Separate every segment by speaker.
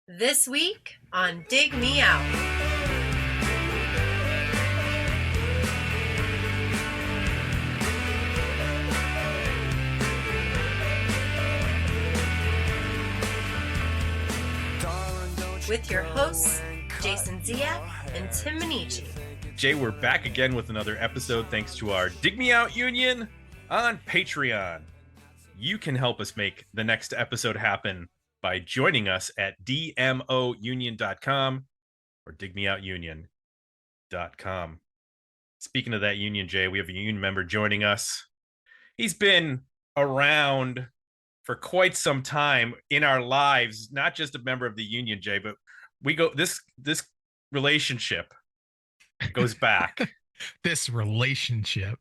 Speaker 1: This week on Dig Me Out. With your hosts, Jason Ziak and Tim Minichi.
Speaker 2: Jay, we're back again with another episode thanks to our Dig Me Out Union on Patreon. You can help us make the next episode happen by joining us at dmounion.com or digmeoutunion.com. Speaking of that union, Jay, we have a union member joining us. He's been around for quite some time in our lives, not just a member of the union, Jay, but this relationship goes back
Speaker 3: this relationship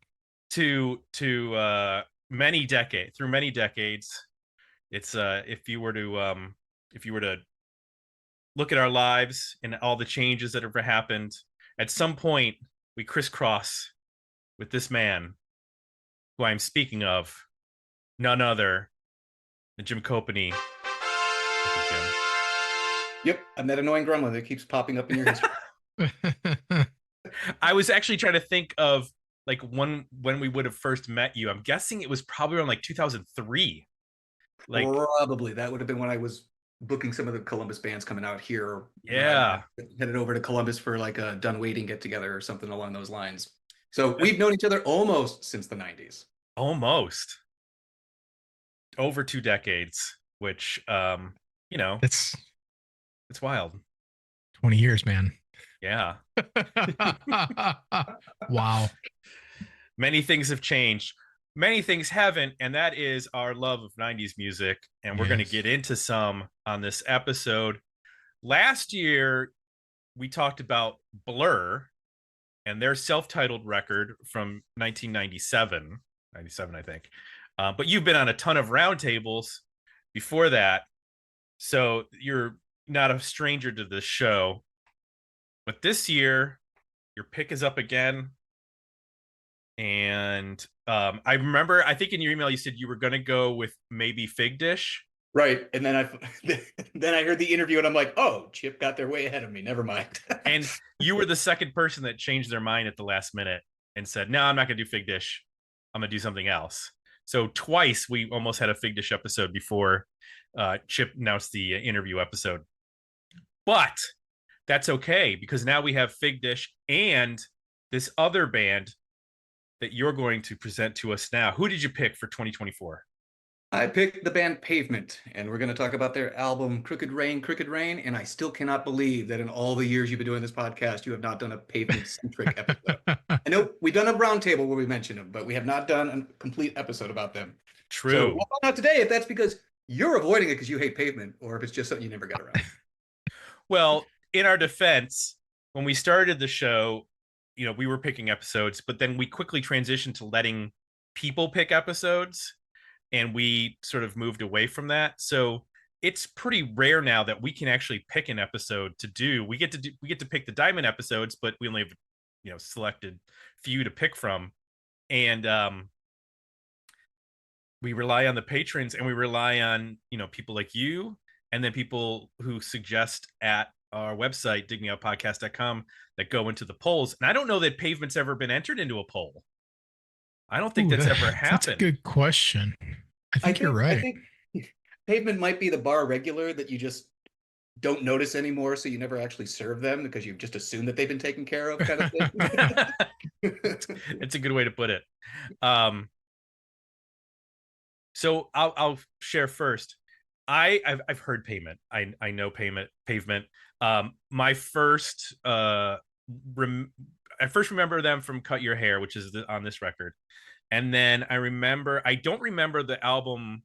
Speaker 2: to many decades. It's if you were to look at our lives and all the changes that have happened, at some point we crisscross with this man who I'm speaking of, none other than Jim Copany. Jim.
Speaker 4: Yep, I'm that annoying gremlin that keeps popping up in your history.
Speaker 2: I was actually trying to think of like when we would have first met you. I'm guessing it was probably around like 2003.
Speaker 4: Like probably that would have been when I was booking some of the Columbus bands coming out here.
Speaker 2: Yeah,
Speaker 4: headed over to Columbus for like a Done Waiting get together or something along those lines. So we've known each other almost since the 90s.
Speaker 2: Almost over 2 decades, which it's wild.
Speaker 3: 20 years, man.
Speaker 2: Yeah.
Speaker 3: Wow.
Speaker 2: Many things have changed. Many things haven't, and that is our love of 90s music. And we're going to get into some on this episode. Last year, we talked about Blur and their self-titled record from 97, I think. But you've been on a ton of roundtables before that, so you're not a stranger to this show. But this year, your pick is up again. And I remember, I think in your email you said you were going to go with maybe Fig Dish.
Speaker 4: Right. And then I heard the interview and I'm like, oh, Chip got there way ahead of me. Never mind.
Speaker 2: And you were the second person that changed their mind at the last minute and said, no, I'm not going to do Fig Dish. I'm going to do something else. So twice we almost had a Fig Dish episode before Chip announced the interview episode. But that's okay, because now we have Fig Dish and this other band that you're going to present to us now. Who did you pick for 2024?
Speaker 4: I picked the band Pavement, and we're going to talk about their album Crooked Rain, and I still cannot believe that in all the years you've been doing this podcast, you have not done a Pavement-centric episode. I know we've done a roundtable where we mentioned them, but we have not done a complete episode about them.
Speaker 2: True.
Speaker 4: So we'll find out today if that's because you're avoiding it because you hate Pavement, or if it's just something you never got around.
Speaker 2: Well, in our defense, when we started the show, we were picking episodes, but then we quickly transitioned to letting people pick episodes, and we sort of moved away from that. So it's pretty rare now that we can actually pick an episode to do. We get to pick the Diamond episodes, but we only have selected few to pick from, and we rely on the patrons, and we rely on people like you, and then people who suggest at our website, digmeoutpodcast.com, that go into the polls. And I don't know that Pavement's ever been entered into a poll. I don't think that's ever happened.
Speaker 3: That's a good question. I think you're right.
Speaker 4: I think Pavement might be the bar regular that you just don't notice anymore, so you never actually serve them because you just assume that they've been taken care of, kind of thing.
Speaker 2: It's a good way to put it. So I'll share first. I've heard Pavement. I know Pavement. My first I first remember them from Cut Your Hair, which is on this record, and then I don't remember the album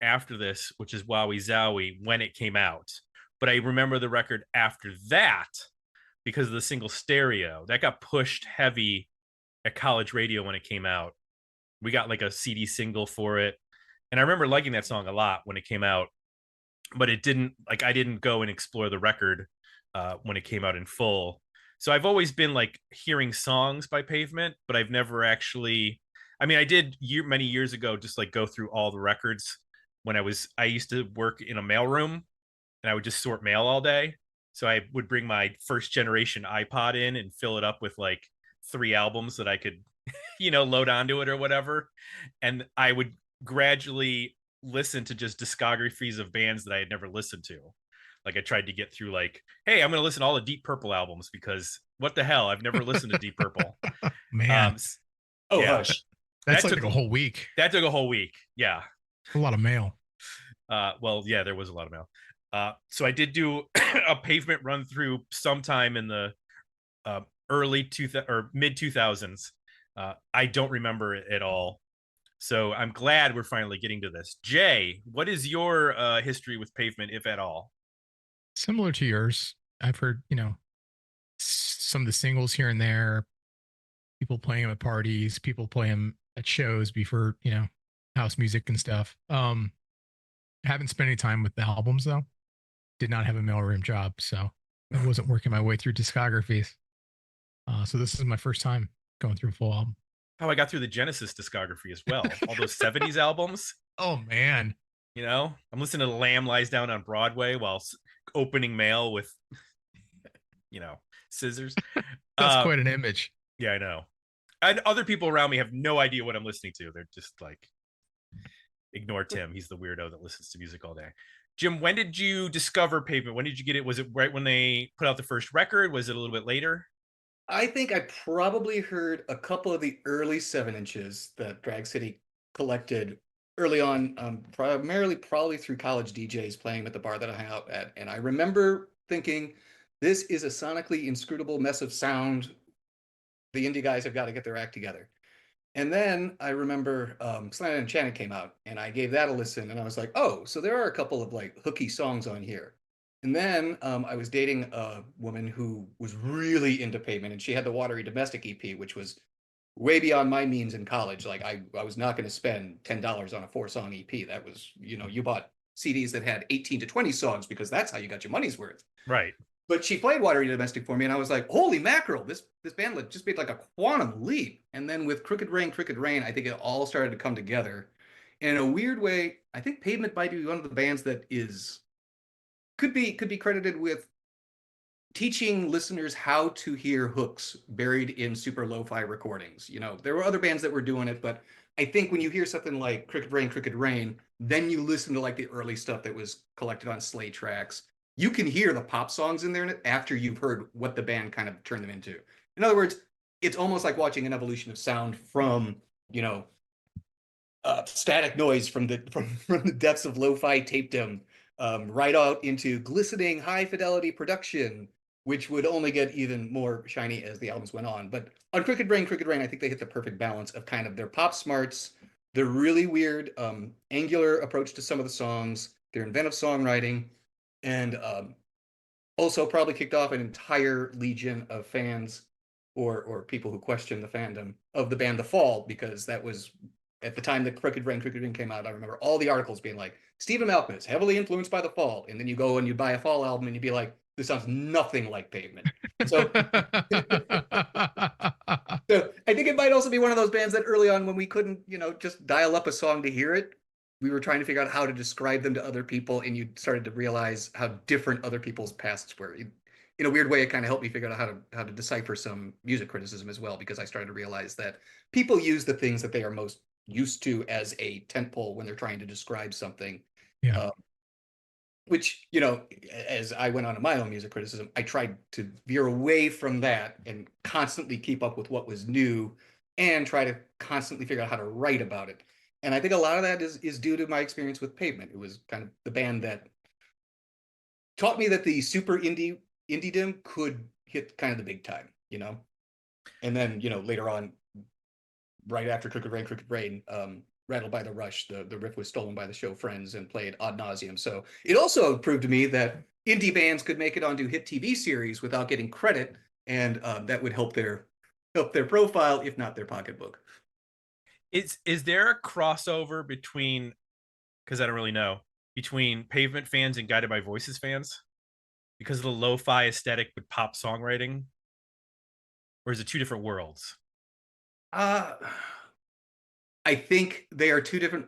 Speaker 2: after this, which is Wowie Zowie, when it came out, but I remember the record after that because of the single Stereo that got pushed heavy at college radio when it came out. We got like a CD single for it. And I remember liking that song a lot when it came out, but I didn't go and explore the record when it came out in full. So I've always been like hearing songs by Pavement, but I've never actually, I did many years ago, just like go through all the records when I used to work in a mailroom and I would just sort mail all day. So I would bring my first generation iPod in and fill it up with like 3 albums that I could, load onto it or whatever. And I would gradually listen to just discographies of bands that I had never listened to. Like I tried to get through like, hey, I'm going to listen to all the Deep Purple albums because what the hell? I've never listened to Deep Purple.
Speaker 3: Man,
Speaker 4: Oh,
Speaker 2: yeah.
Speaker 4: hush.
Speaker 3: that's
Speaker 2: that
Speaker 3: like
Speaker 2: took
Speaker 3: a whole week.
Speaker 2: That took a whole week. Yeah.
Speaker 3: A lot of mail.
Speaker 2: Well, yeah, there was a lot of mail. So I did do a Pavement run through sometime in the early or mid 2000s. I don't remember it at all. So I'm glad we're finally getting to this. Jay, what is your history with Pavement, if at all?
Speaker 3: Similar to yours. I've heard, some of the singles here and there, people playing them at parties, people play them at shows before, house music and stuff. I haven't spent any time with the albums though. Did not have a mailroom job, so I wasn't working my way through discographies. So this is my first time going through a full album.
Speaker 2: How I got through the Genesis discography as well. All those 70s albums.
Speaker 3: Oh man.
Speaker 2: I'm listening to Lamb Lies Down on Broadway while opening mail with, scissors.
Speaker 3: That's quite an image.
Speaker 2: Yeah, I know. And other people around me have no idea what I'm listening to. They're just like, ignore Tim. He's the weirdo that listens to music all day. Jim, when did you discover Pavement? When did you get it? Was it right when they put out the first record? Was it a little bit later?
Speaker 4: I think I probably heard a couple of the early 7-inches that Drag City collected early on, primarily probably through college DJs playing at the bar that I hang out at. And I remember thinking, this is a sonically inscrutable mess of sound. The indie guys have got to get their act together. And then I remember Slanted and Enchanted came out, and I gave that a listen, and I was like, oh, so there are a couple of like hooky songs on here. And then I was dating a woman who was really into Pavement, and she had the Watery Domestic EP, which was way beyond my means in college. Like I was not going to spend $10 on a 4-song EP. That was, you bought CDs that had 18 to 20 songs because that's how you got your money's worth.
Speaker 2: Right.
Speaker 4: But she played Watery Domestic for me, and I was like, holy mackerel, this band just made like a quantum leap. And then with Crooked Rain, I think it all started to come together. And in a weird way, I think Pavement might be one of the bands that could be credited with teaching listeners how to hear hooks buried in super lo-fi recordings. There were other bands that were doing it, but I think when you hear something like Crooked Rain, then you listen to like the early stuff that was collected on Slay tracks. You can hear the pop songs in there after you've heard what the band kind of turned them into. In other words, it's almost like watching an evolution of sound from, static noise from the depths of lo-fi tapedom right out into glistening high fidelity production, which would only get even more shiny as the albums went on. But on Crooked Rain, I think they hit the perfect balance of kind of their pop smarts, their really weird angular approach to some of the songs, their inventive songwriting, and also probably kicked off an entire legion of fans or people who question the fandom of the band The Fall, because that was at the time that Crooked Rain came out. I remember all the articles being like, Stephen Malkmus, heavily influenced by The Fall. And then you go and you buy a Fall album and you'd be like, this sounds nothing like Pavement. So, so I think it might also be one of those bands that early on when we couldn't, just dial up a song to hear it, we were trying to figure out how to describe them to other people, and you started to realize how different other people's pasts were. In a weird way, it kind of helped me figure out how to decipher some music criticism as well, because I started to realize that people use the things that they are most used to as a tentpole when they're trying to describe something.
Speaker 3: Yeah.
Speaker 4: Which, as I went on to my own music criticism, I tried to veer away from that and constantly keep up with what was new and try to constantly figure out how to write about it. And I think a lot of that is due to my experience with Pavement. It was kind of the band that taught me that the super indiedom could hit kind of the big time, And then, later on, right after Crooked Rain, Rattled by the Rush, the riff was stolen by the show Friends and played ad nauseum. So it also proved to me that indie bands could make it onto hit TV series without getting credit, and that would help their profile, if not their pocketbook.
Speaker 2: Is there a crossover between, because I don't really know, between Pavement fans and Guided by Voices fans because of the lo-fi aesthetic with pop songwriting, or is it two different worlds?
Speaker 4: I think they are two different.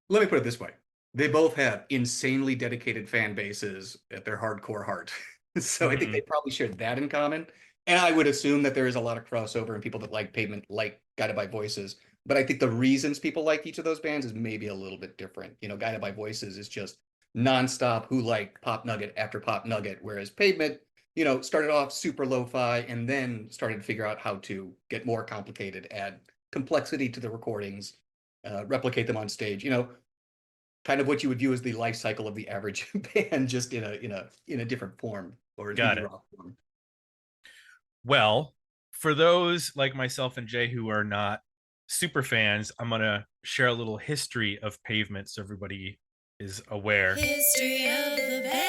Speaker 4: Let me put it this way. They both have insanely dedicated fan bases at their hardcore heart. So I think they probably share that in common. And I would assume that there is a lot of crossover and people that like Pavement like Guided by Voices. But I think the reasons people like each of those bands is maybe a little bit different. You know, Guided by Voices is just nonstop who like pop nugget after pop nugget, whereas Pavement, you know, started off super lo-fi and then started to figure out how to get more complicated, add complexity to the recordings, replicate them on stage. You know, kind of what you would view as the life cycle of the average band, just in a different form, or
Speaker 2: Got
Speaker 4: indie
Speaker 2: it.
Speaker 4: rock form.
Speaker 2: Well, for those like myself and Jay who are not super fans, I'm gonna share a little history of Pavement so everybody is aware.
Speaker 1: History of the band.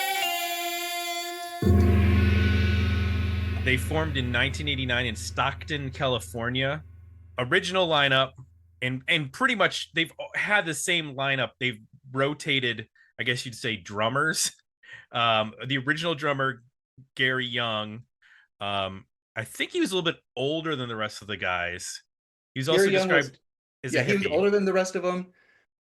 Speaker 2: They formed in 1989 in Stockton, California. Original lineup, and pretty much they've had the same lineup. They've rotated, I guess you'd say, drummers. The original drummer, Gary Young, I think he was a little bit older than the rest of the guys. He was also
Speaker 4: Gary Young
Speaker 2: described as a
Speaker 4: he was
Speaker 2: hippie.
Speaker 4: older than the rest of them,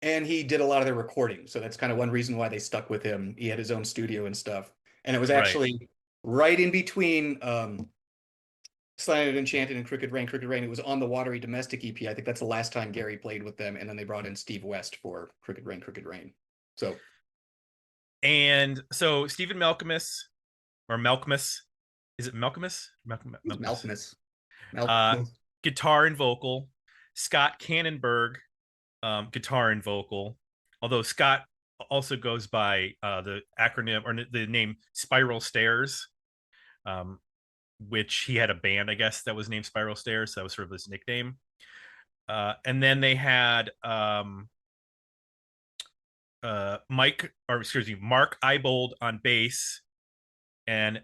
Speaker 4: and he did a lot of their recording. So that's kind of one reason why they stuck with him. He had his own studio and stuff, and it was actually right in between Slanted, Enchanted, and Crooked Rain. Crooked Rain. It was on the Watery Domestic EP. I think that's the last time Gary played with them, and then they brought in Steve West for Crooked Rain. Crooked Rain. So,
Speaker 2: and so Stephen Malcolmus, or Malcolmus, is it Malcolmus?
Speaker 4: Malcolmus.
Speaker 2: Guitar and vocal. Scott Cannonberg, guitar and vocal. Although Scott also goes by the acronym or the name Spiral Stairs, which he had a band, I guess, that was named Spiral Stairs. So that was sort of his nickname. And then they had Mark Eibold on bass, and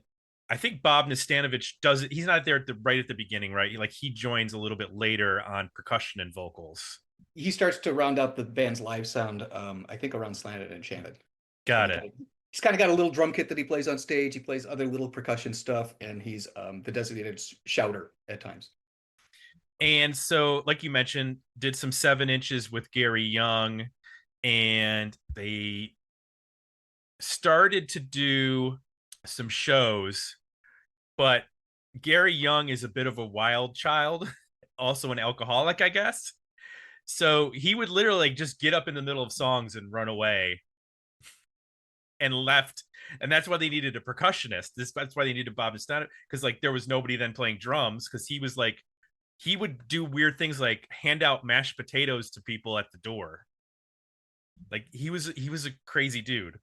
Speaker 2: I think Bob Nastanovich does it. He's not there right at the beginning, right? Like he joins a little bit later on percussion and vocals.
Speaker 4: He starts to round out the band's live sound, I think around Slanted and Enchanted.
Speaker 2: Got it.
Speaker 4: He's kind of got a little drum kit that he plays on stage. He plays other little percussion stuff, and he's the designated shouter at times.
Speaker 2: And so, like you mentioned, did some 7 inches with Gary Young, and they started to do some shows, but Gary Young is a bit of a wild child, also an alcoholic, I guess. So he would literally just get up in the middle of songs and run away and left. And that's why they needed a percussionist. That's why they needed Bob Nastanovich, because like there was nobody then playing drums, because he was like, he would do weird things like hand out mashed potatoes to people at the door. Like he was a crazy dude.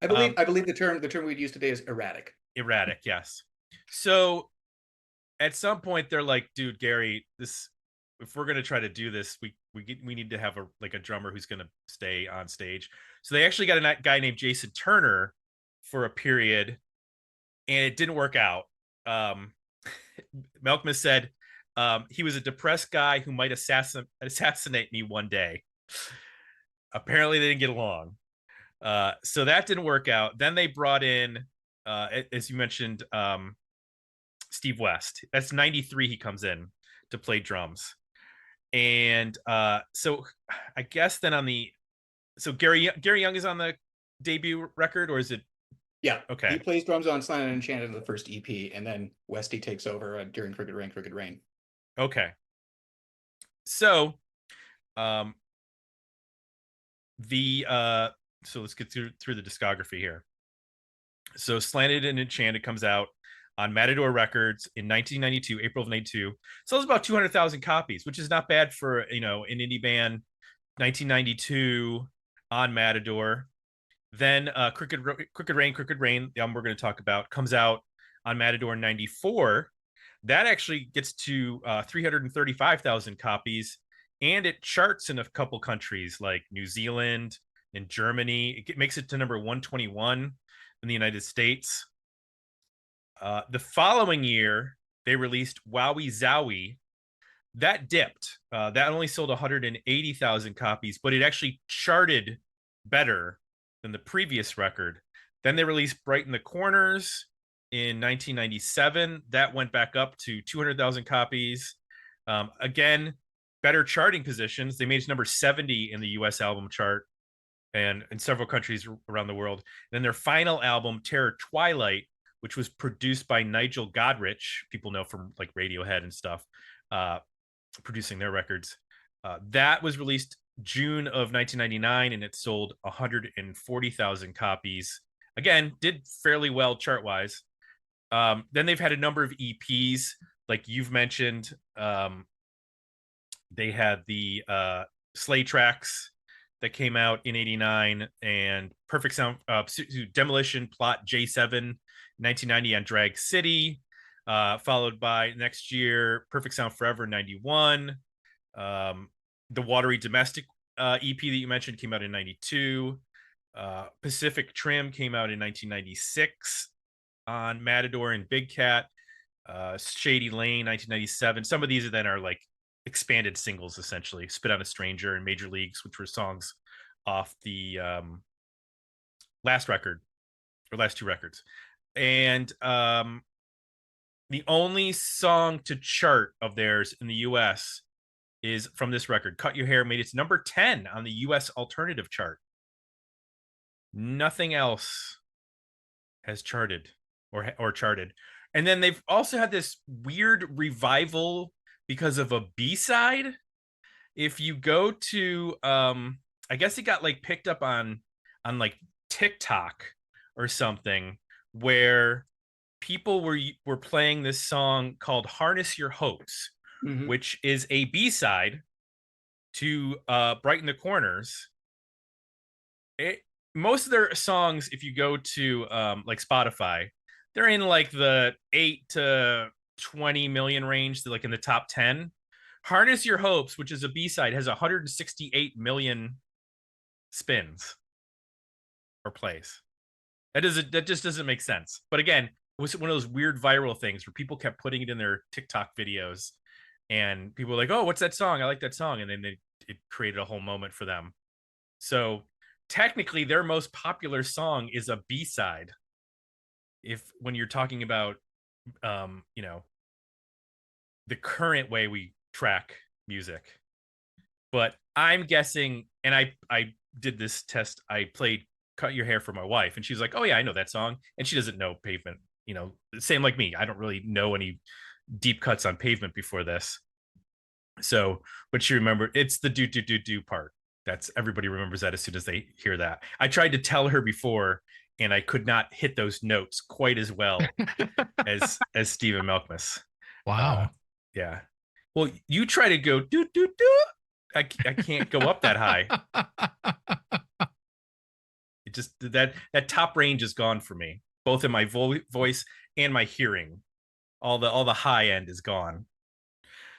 Speaker 4: I believe the term we'd use today is erratic.
Speaker 2: Erratic, yes. So at some point they're like, dude, Gary, if we're gonna try to do this, we need to have a drummer who's gonna stay on stage. So they actually got a guy named Jason Turner for a period, and it didn't work out. Malcolmus said he was a depressed guy who might assassinate me one day. Apparently they didn't get along. So that didn't work out. Then they brought in, as you mentioned, Steve West. That's 93. He comes in to play drums. And so I guess then so Gary Young is on the debut record, or is it?
Speaker 4: Yeah.
Speaker 2: Okay.
Speaker 4: He plays drums on Slanted and Enchanted in the first EP, and then Westy takes over during Crooked Rain, Crooked Rain.
Speaker 2: Okay. So, so let's get through the discography here. So Slanted and Enchanted comes out on Matador Records in 1992, April of 92. Sells about 200,000 copies, which is not bad for, an indie band. 1992 on Matador. Then Crooked Rain, the album we're going to talk about, comes out on Matador in 94. That actually gets to 335,000 copies, and it charts in a couple countries like New Zealand and Germany. It makes it to number 121 in the United States. The following year, they released Wowie Zowie. That dipped. That only sold 180,000 copies, but it actually charted better than the previous record. Then they released Brighten the Corners in 1997. That went back up to 200,000 copies. Again, better charting positions. They made it number 70 in the US album chart. and in several countries around the world. And then their final album, Terror Twilight, which was produced by Nigel Godrich, people know from like Radiohead and stuff, producing their records. That was released June of 1999, and it sold 140,000 copies. Again, did fairly well chart-wise. Then they've had a number of EPs, like you've mentioned. They had the Slay Tracks that came out in 89, and Perfect Sound, Demolition Plot J7 1990 on Drag City, followed by next year Perfect Sound Forever 91. The Watery Domestic EP that you mentioned came out in 92. Pacific Trim came out in 1996 on Matador and Big Cat. Shady Lane 1997. Some of these then are like expanded singles, essentially. Spit on a Stranger and Major Leagues, which were songs off the last record or last two records. And the only song to chart of theirs in the US is from this record. Cut Your Hair made its number 10 on the US alternative chart. Nothing else has charted or charted. And then they've also had this weird revival because of a B-side. If you go to I guess it got like picked up on like TikTok or something, where people were playing this song called Harness Your Hopes, which is a B-side to Brighten the Corners. Most of their songs, if you go to like Spotify, they're in like the 8 to 20 million range, like in the top 10. Harness Your Hopes, which is a B-side, has 168 million spins or plays. That just doesn't make sense. But again, it was one of those weird viral things where people kept putting it in their TikTok videos, and people were like, "Oh, what's that song? I like that song," and then it created a whole moment for them. So technically, their most popular song is a B-side. When you're talking about, you know, the current way we track music. But I'm guessing, and I did this test. I played Cut Your Hair for my wife, and she's like, "Oh yeah, I know that song," and she doesn't know Pavement. You know, same like me. I don't really know any deep cuts on Pavement before this. So, but she remembered it's the do do do do part. That's everybody remembers that as soon as they hear that. I tried to tell her before, and I could not hit those notes quite as well as Stephen Malkmus.
Speaker 3: Wow.
Speaker 2: Yeah. Well, you try to go do do do. I can't go up that high. It just that top range is gone for me, both in my voice and my hearing. All the high end is gone.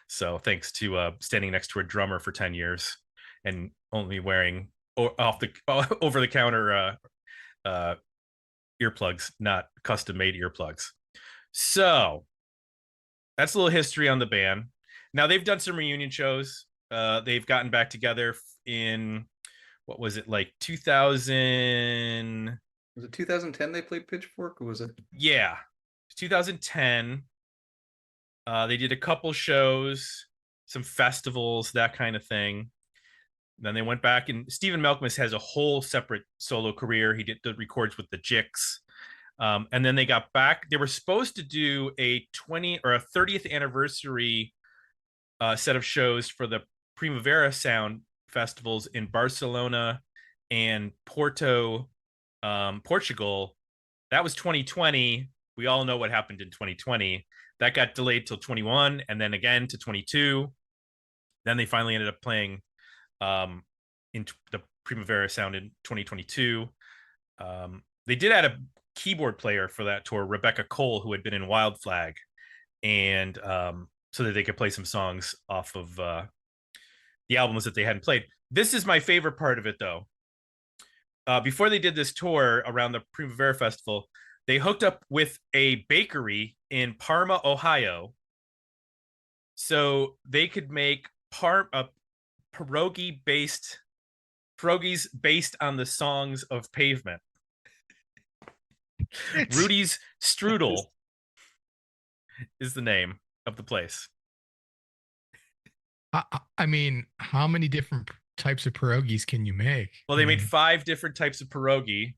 Speaker 2: So thanks to standing next to a drummer for 10 years and only wearing over the counter earplugs, not custom made earplugs. So that's a little history on the band. Now they've done some reunion shows. They've gotten back together in, what was it, like 2000?
Speaker 4: Was it 2010 they played Pitchfork, or was it?
Speaker 2: Yeah, 2010. They did a couple shows, some festivals, that kind of thing. Then they went back, and Stephen Malkmus has a whole separate solo career. He did the records with the Jicks. And then they got back. They were supposed to do a 20 or a 30th anniversary set of shows for the Primavera Sound festivals in Barcelona and Porto, Portugal. That was 2020. We all know what happened in 2020. That got delayed till 21, and then again to 22. Then they finally ended up playing in the Primavera Sound in 2022. They did add a keyboard player for that tour, Rebecca Cole, who had been in Wild Flag, and so that they could play some songs off of the albums that they hadn't played. This is my favorite part of it, though. Before they did this tour around the Primavera Festival, they hooked up with a bakery in Parma, Ohio, so they could make pierogies based on the songs of Pavement. Rudy's Strudel is the name of the place.
Speaker 3: I mean, how many different types of pierogies can you make?
Speaker 2: Well, they made 5 different types of pierogi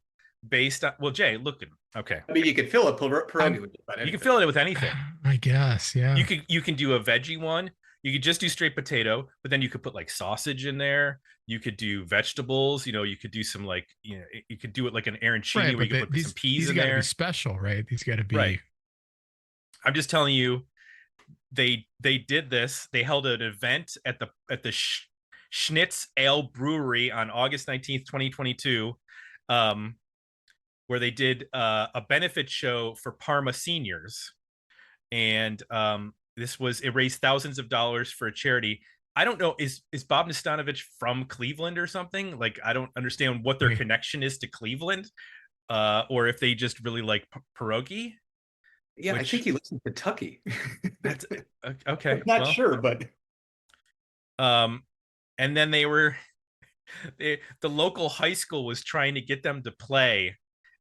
Speaker 2: based on. Well, Jay, look at okay.
Speaker 4: I mean, you could fill a pierogi with just about
Speaker 2: You can
Speaker 4: anything.
Speaker 2: fill it with anything.
Speaker 3: I guess, yeah.
Speaker 2: You can do a veggie one. You could just do straight potato, but then you could put like sausage in there. You could do vegetables. You could do some like you could do it like an arancini
Speaker 3: Right,
Speaker 2: where you could put some peas in there. These got to
Speaker 3: be special, right? These got to be.
Speaker 2: Right. I'm just telling you, they did this. They held an event at the Schnitz Ale Brewery on August 19th, 2022, where they did a benefit show for Parma seniors, and it raised thousands of dollars for a charity. I don't know, is Bob Nastanovich from Cleveland or something? Like, I don't understand what their connection is to Cleveland, or if they just really like pierogi.
Speaker 4: Yeah, I think he lives in Kentucky.
Speaker 2: That's okay.
Speaker 4: I'm not sure, but
Speaker 2: and then the local high school was trying to get them to play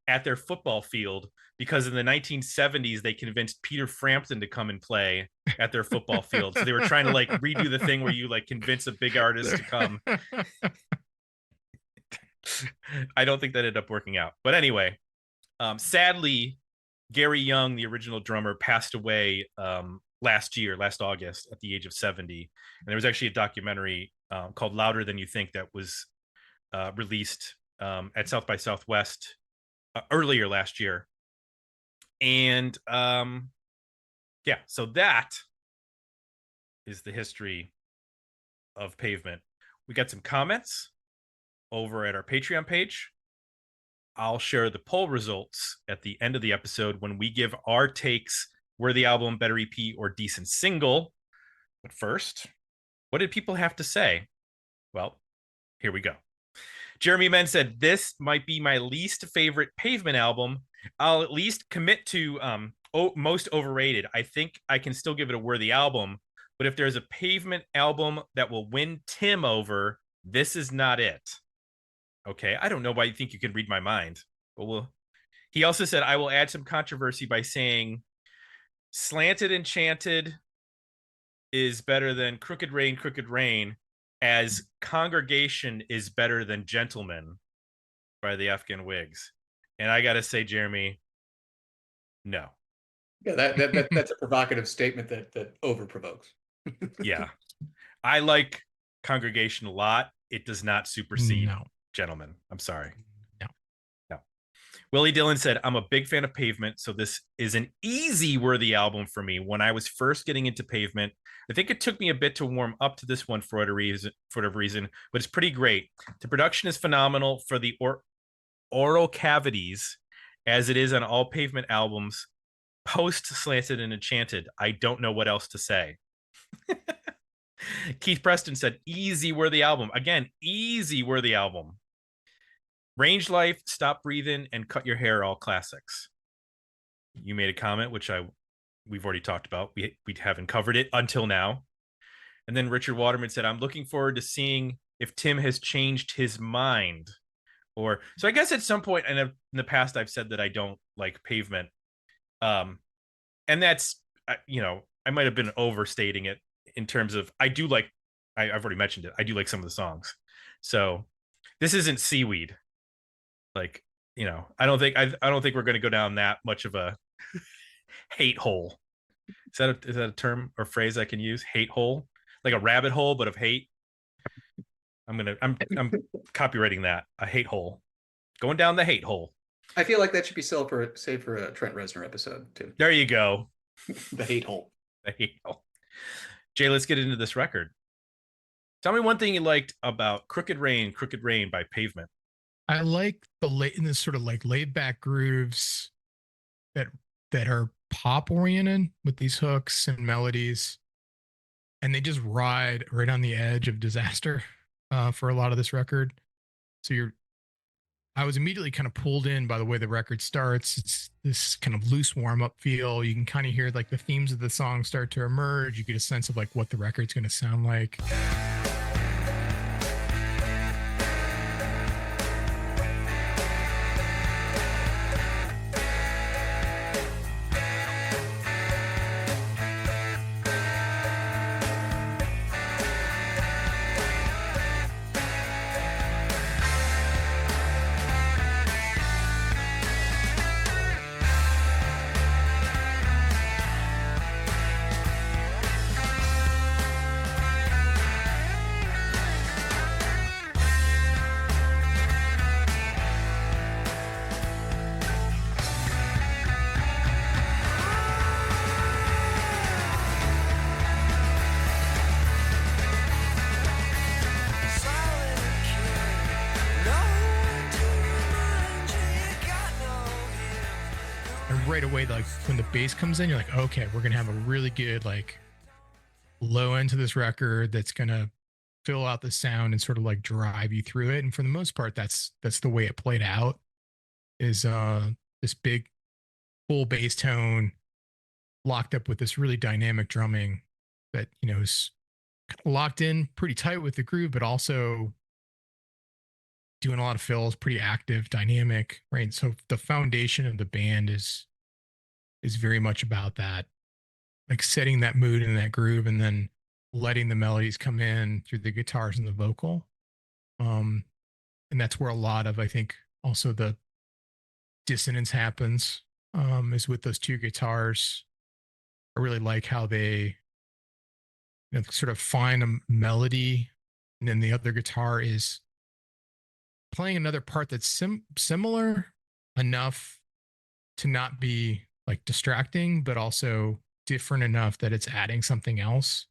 Speaker 2: at their football field because in the 1970s they convinced Peter Frampton to come and play at their football field. So they were trying to like redo the thing where you like convince a big artist to come. I don't think that ended up working out. But anyway, sadly, Gary Young, the original drummer, passed away last August at the age of 70. And there was actually a documentary called Louder Than You Think that was released at South by Southwest earlier last year. And yeah, so that is the history of Pavement. We got some comments over at our Patreon page. I'll share the poll results at the end of the episode when we give our takes, were the album better EP or decent single. But first, what did people have to say? Well, here we go. Jeremy Men said, this might be my least favorite Pavement album. I'll at least commit to most overrated. I think I can still give it a worthy album, but if there's a Pavement album that will win Tim over, this is not it. Okay, I don't know why you think you can read my mind, but he also said, I will add some controversy by saying Slanted Enchanted is better than Crooked Rain, as Congregation is better than Gentleman by the Afghan Wigs. And I got to say, Jeremy, no.
Speaker 4: Yeah, that's a provocative statement that over-provokes.
Speaker 2: Yeah. I like Congregation a lot. It does not supersede Gentleman. I'm sorry. No. Willie Dillon said, I'm a big fan of Pavement, so this is an easy worthy album for me. When I was first getting into Pavement, I think it took me a bit to warm up to this one for whatever reason, but it's pretty great. The production is phenomenal for the oral cavities, as it is on all Pavement albums. Post Slanted and Enchanted, I don't know what else to say. Keith Preston said, easy worthy album. Again, easy worthy album. Range Life, Stop Breathing, and Cut Your Hair, all classics. You made a comment, which we've already talked about. We haven't covered it until now. And then Richard Waterman said, I'm looking forward to seeing if Tim has changed his mind. So I guess at some point in the past, I've said that I don't like Pavement. And that's, I might have been overstating it in terms of, I've already mentioned it. I do like some of the songs. So this isn't Seaweed. Like, I don't think we're going to go down that much of a hate hole. Is that a term or phrase I can use? Hate hole, like a rabbit hole, but of hate. I'm copywriting that, a hate hole, going down the hate hole.
Speaker 4: I feel like that should be saved for a Trent Reznor episode too.
Speaker 2: There you go.
Speaker 4: The hate hole. The hate hole.
Speaker 2: Jay, let's get into this record. Tell me one thing you liked about Crooked Rain by Pavement.
Speaker 3: I like this sort of like laid back grooves that are pop oriented with these hooks and melodies, and they just ride right on the edge of disaster for a lot of this record. So I was immediately kind of pulled in by the way the record starts. It's this kind of loose warm up feel. You can kind of hear like the themes of the song start to emerge. You get a sense of like what the record's going to sound like. And right away, like when the bass comes in, you're like, okay, we're gonna have a really good like low end to this record that's gonna fill out the sound and sort of like drive you through it. And for the most part, that's the way it played out. Is this big full bass tone locked up with this really dynamic drumming that is kind of locked in pretty tight with the groove, but also doing a lot of fills, pretty active, dynamic, right? So the foundation of the band is very much about that, like setting that mood and that groove, and then letting the melodies come in through the guitars and the vocal. And that's where a lot of, I think, also the dissonance happens, is with those two guitars. I really like how they sort of find a melody, and then the other guitar is playing another part that's similar enough to not be like distracting, but also different enough that it's adding something else.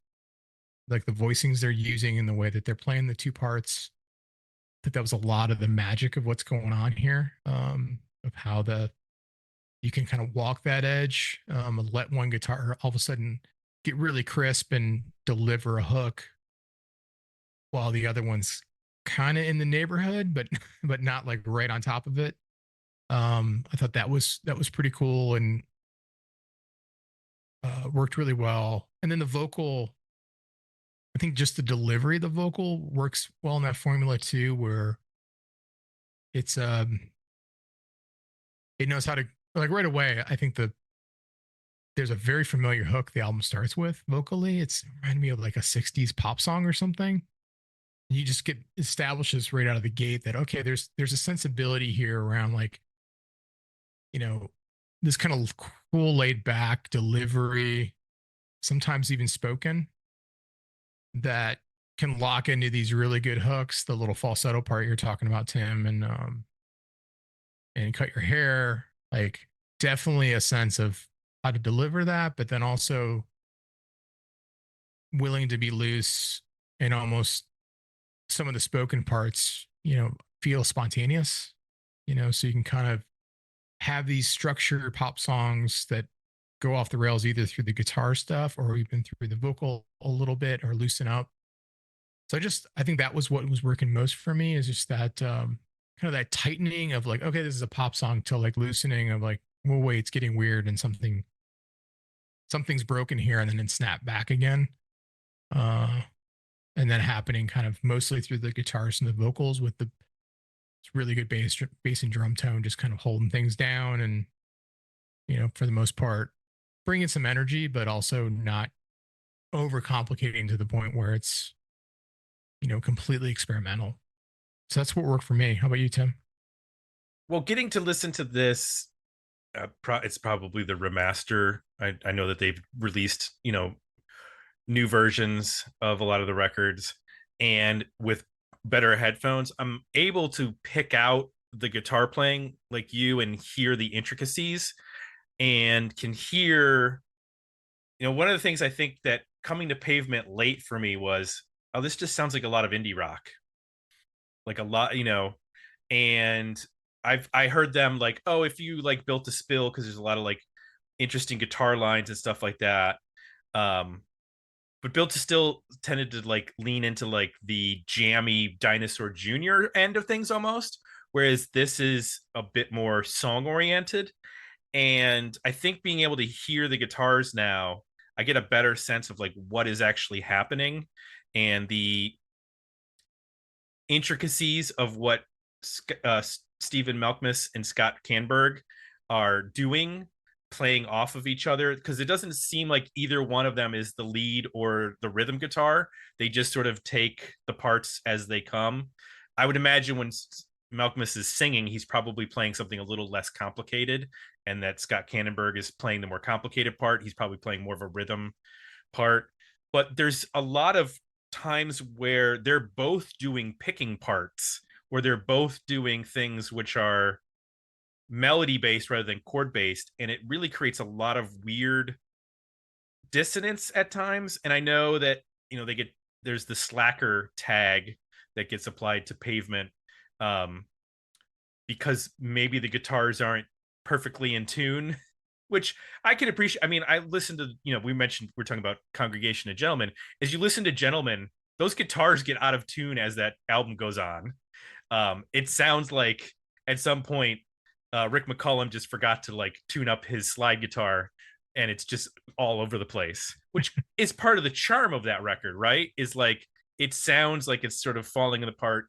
Speaker 3: Like the voicings they're using and the way that they're playing the two parts. I think that was a lot of the magic of what's going on here, of how you can kind of walk that edge, and let one guitar all of a sudden get really crisp and deliver a hook, while the other one's kind of in the neighborhood, but but not like right on top of it. I thought that was pretty cool, and worked really well. And then the vocal, I think just the delivery of the vocal works well in that formula too, where it's it knows how to, like, right away. I think there's a very familiar hook the album starts with vocally. It's reminded me of like a 60s pop song or something. You just get establishes right out of the gate that, okay, there's a sensibility here around, like, this kind of cool laid back delivery, sometimes even spoken, that can lock into these really good hooks. The little falsetto part you're talking about, Tim, and cut your hair, like, definitely a sense of how to deliver that, but then also willing to be loose, and almost some of the spoken parts, feel spontaneous, so you can kind of have these structured pop songs that go off the rails either through the guitar stuff or even through the vocal a little bit, or loosen up. So I think that was what was working most for me, is just that, kind of that tightening of like, okay, this is a pop song, to like loosening of like, well, wait, it's getting weird and something's broken here, and then it snap back again. And then happening kind of mostly through the guitars and the vocals, with the really good bass and drum tone, just kind of holding things down, and for the most part bringing some energy, but also not overcomplicating to the point where it's completely experimental. So that's what worked for me. How about you, Tim?
Speaker 2: Well, getting to listen to this, it's probably the remaster. I know that they've released new versions of a lot of the records, and with better headphones, I'm able to pick out the guitar playing like you, and hear the intricacies, and can hear, one of the things I think that coming to Pavement late for me was, oh, this just sounds like a lot of indie rock, like a lot, and I heard them like, oh, if you like Built to Spill, because there's a lot of like interesting guitar lines and stuff like that. But Built to Still tended to like lean into like the jammy Dinosaur Jr. end of things almost, whereas this is a bit more song oriented. And I think being able to hear the guitars now, I get a better sense of like what is actually happening, and the intricacies of what Stephen Malkmus and Scott Canberg are doing, playing off of each other, because it doesn't seem like either one of them is the lead or the rhythm guitar. They just sort of take the parts as they come. I would imagine when Malkmus is singing, he's probably playing something a little less complicated, and that Scott Canberg is playing the more complicated part. He's probably playing more of a rhythm part. But there's a lot of times where they're both doing picking parts, where they're both doing things which are melody based rather than chord based, and it really creates a lot of weird dissonance at times. And I know that there's the slacker tag that gets applied to Pavement, because maybe the guitars aren't perfectly in tune, which I can appreciate. I mean, I listened to, we're talking about Congregation of Gentlemen. As you listen to Gentlemen, those guitars get out of tune as that album goes on. It sounds like at some point Rick McCullum just forgot to like tune up his slide guitar, and it's just all over the place, which is part of the charm of that record, right? Is like it sounds like it's sort of falling apart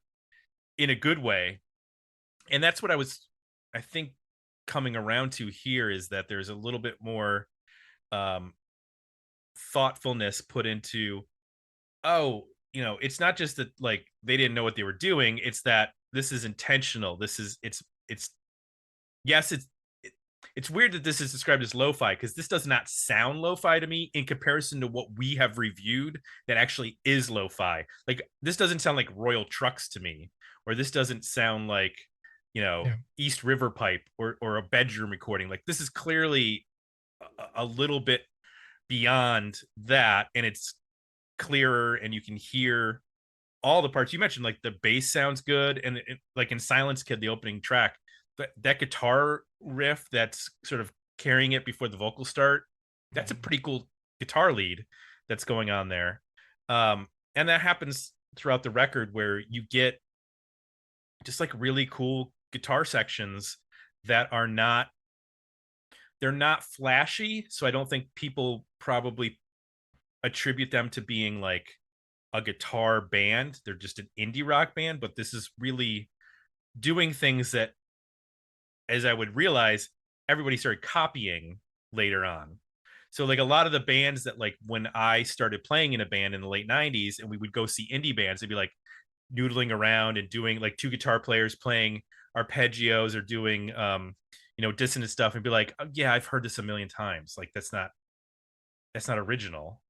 Speaker 2: in a good way. And that's what I think coming around to here, is that there's a little bit more thoughtfulness put into, it's not just that like they didn't know what they were doing, it's that this is intentional. It's weird that this is described as lo-fi, because this does not sound lo-fi to me in comparison to what we have reviewed that actually is lo-fi. Like this doesn't sound like Royal Trucks to me, or this doesn't sound like East River Pipe or a bedroom recording. Like this is clearly a little bit beyond that, and it's clearer, and you can hear all the parts you mentioned. Like the bass sounds good, and like in Silence Kid, the opening track, that guitar riff that's sort of carrying it before the vocals start, that's a pretty cool guitar lead that's going on there. And that happens throughout the record, where you get just like really cool guitar sections that are not flashy, so I don't think people probably attribute them to being like a guitar band. They're just an indie rock band, but this is really doing things that, as I would realize, everybody started copying later on. So like a lot of the bands that, like when I started playing in a band in the late 90s and we would go see indie bands, they'd be like noodling around and doing like two guitar players playing arpeggios or doing dissonant stuff, and be like, oh, yeah, I've heard this a million times. Like that's not original.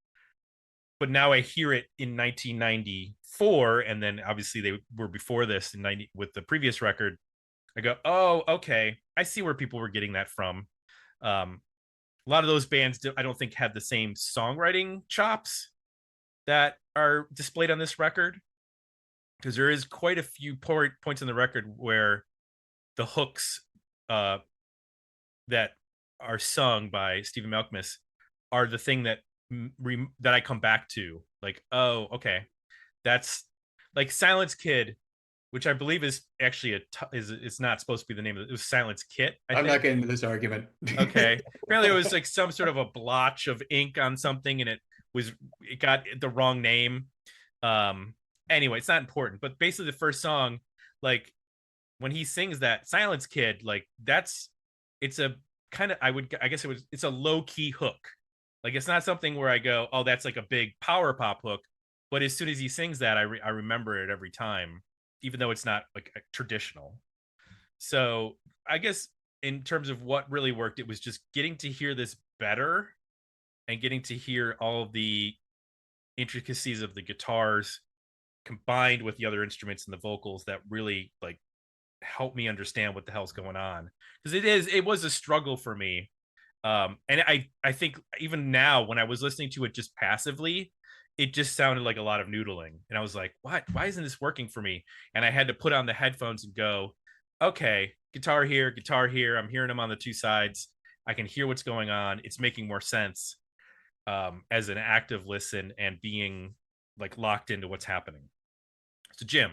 Speaker 2: But now I hear it in 1994, and then obviously they were before this in 90 with the previous record. I go, oh, okay, I see where people were getting that from. A lot of those bands, I don't think, had the same songwriting chops that are displayed on this record, because there is quite a few points in the record where the hooks that are sung by Stephen Malkmus are the thing that I come back to. Like, oh, okay, that's like Silence Kid, which I believe is actually it's not supposed to be the name of it. It was Silence Kit. I'm
Speaker 4: not getting into this argument.
Speaker 2: Okay. Apparently it was like some sort of a blotch of ink on something, and it got the wrong name. Anyway, it's not important, but basically the first song, like when he sings that Silence Kid, like it's a kind of, it's a low key hook. Like it's not something where I go, oh, that's like a big power pop hook. But as soon as he sings that, I remember it every time, even though it's not like traditional. So I guess in terms of what really worked, it was just getting to hear this better and getting to hear all of the intricacies of the guitars combined with the other instruments and the vocals that really like help me understand what the hell's going on. Because it was a struggle for me. And I think even now when I was listening to it just passively, it just sounded like a lot of noodling. And I was like, what? Why isn't this working for me? And I had to put on the headphones and go, okay, guitar here. I'm hearing them on the two sides. I can hear what's going on. It's making more sense as an active listen and being like locked into what's happening. So Jim,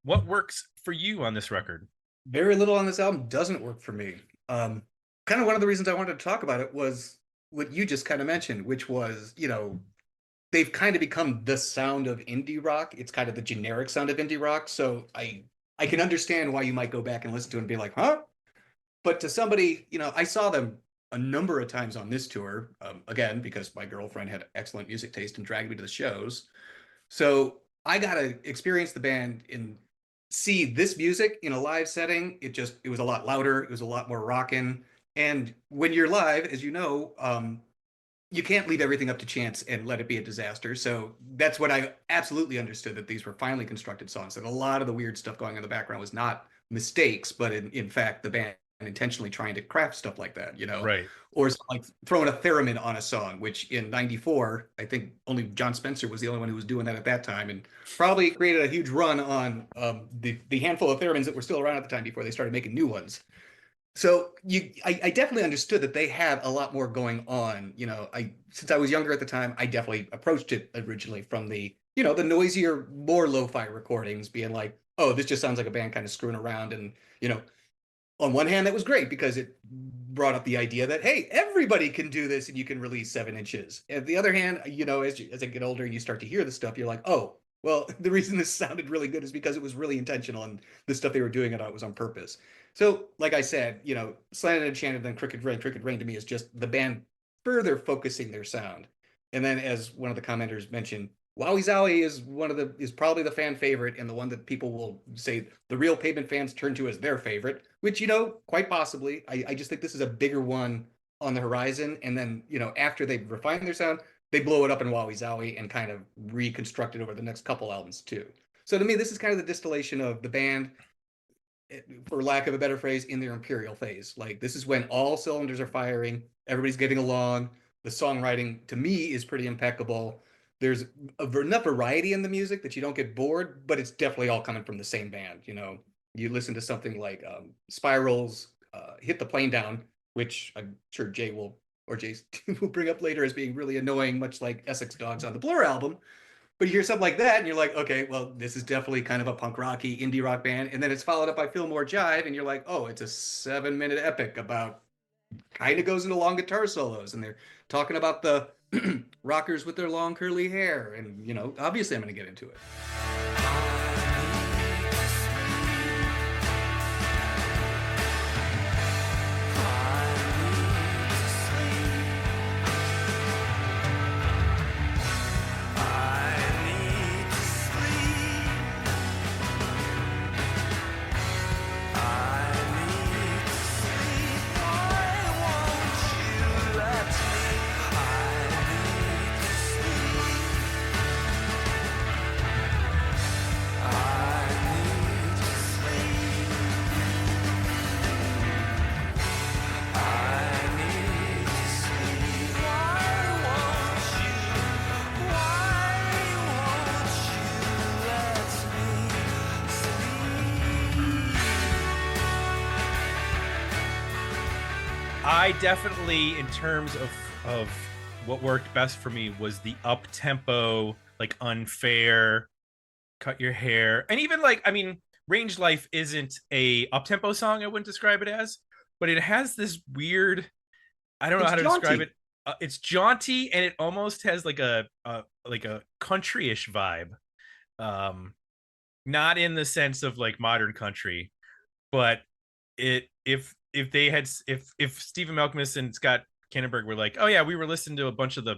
Speaker 2: what works for you on this record?
Speaker 4: Very little on this album doesn't work for me. Kind of one of the reasons I wanted to talk about it was what you just kind of mentioned, which was, they've kind of become the sound of indie rock. It's kind of the generic sound of indie rock. So I can understand why you might go back and listen to it and be like, huh? But to somebody, I saw them a number of times on this tour, again, because my girlfriend had excellent music taste and dragged me to the shows. So I got to experience the band and see this music in a live setting. It was a lot louder. It was a lot more rockin'. And when you're live, as you know, you can't leave everything up to chance and let it be a disaster. So that's what I absolutely understood, that these were finely constructed songs, that a lot of the weird stuff going on in the background was not mistakes, but in fact, the band intentionally trying to craft stuff like that,
Speaker 2: Right.
Speaker 4: Or like throwing a theremin on a song, which in 94, I think only John Spencer was the only one who was doing that at that time, and probably created a huge run on the handful of theremins that were still around at the time before they started making new ones. So I definitely understood that they had a lot more going on. Since I was younger at the time, I definitely approached it originally from the noisier, more lo-fi recordings, being like, oh, this just sounds like a band kind of screwing around. And, on one hand, that was great because it brought up the idea that, hey, everybody can do this and you can release 7 inches. And the other hand, as I get older and you start to hear the stuff, you're like, oh, well, the reason this sounded really good is because it was really intentional and the stuff they were doing, it was on purpose. So, like I said, Slanted, Enchanted, then Crooked Rain to me is just the band further focusing their sound. And then, as one of the commenters mentioned, Wowie Zowie is probably the fan favorite and the one that people will say the real Pavement fans turn to as their favorite, which, quite possibly. I just think this is a bigger one on the horizon. And then, after they refine their sound, they blow it up in Wowie Zowie and kind of reconstruct it over the next couple albums too. So to me, this is kind of the distillation of the band, for lack of a better phrase, in their imperial phase. Like, this is when all cylinders are firing, everybody's getting along. The songwriting, to me, is pretty impeccable. There's enough variety in the music that you don't get bored, but it's definitely all coming from the same band. You listen to something like Spiral's Hit the Plane Down, which I'm sure Jay will bring up later as being really annoying, much like Essex Dogs on the Blur album. But you hear something like that and you're like, okay, well, this is definitely kind of a punk rocky indie rock band. And then it's followed up by Fillmore Jive and you're like, oh, it's a 7-minute epic about, kind of goes into long guitar solos, and they're talking about the rockers with their long curly hair. And, obviously I'm going to get into it.
Speaker 2: I definitely, in terms of what worked best for me, was the up tempo, like Unfair, Cut Your Hair, and even Range Life isn't a up tempo song. I wouldn't describe it as, but it has this weird, I don't know how to describe it. It's jaunty, and it almost has like a country-ish vibe. Not in the sense of like modern country, but if Stephen Malkmus and Scott Kannenberg were like, oh yeah, we were listening to a bunch of the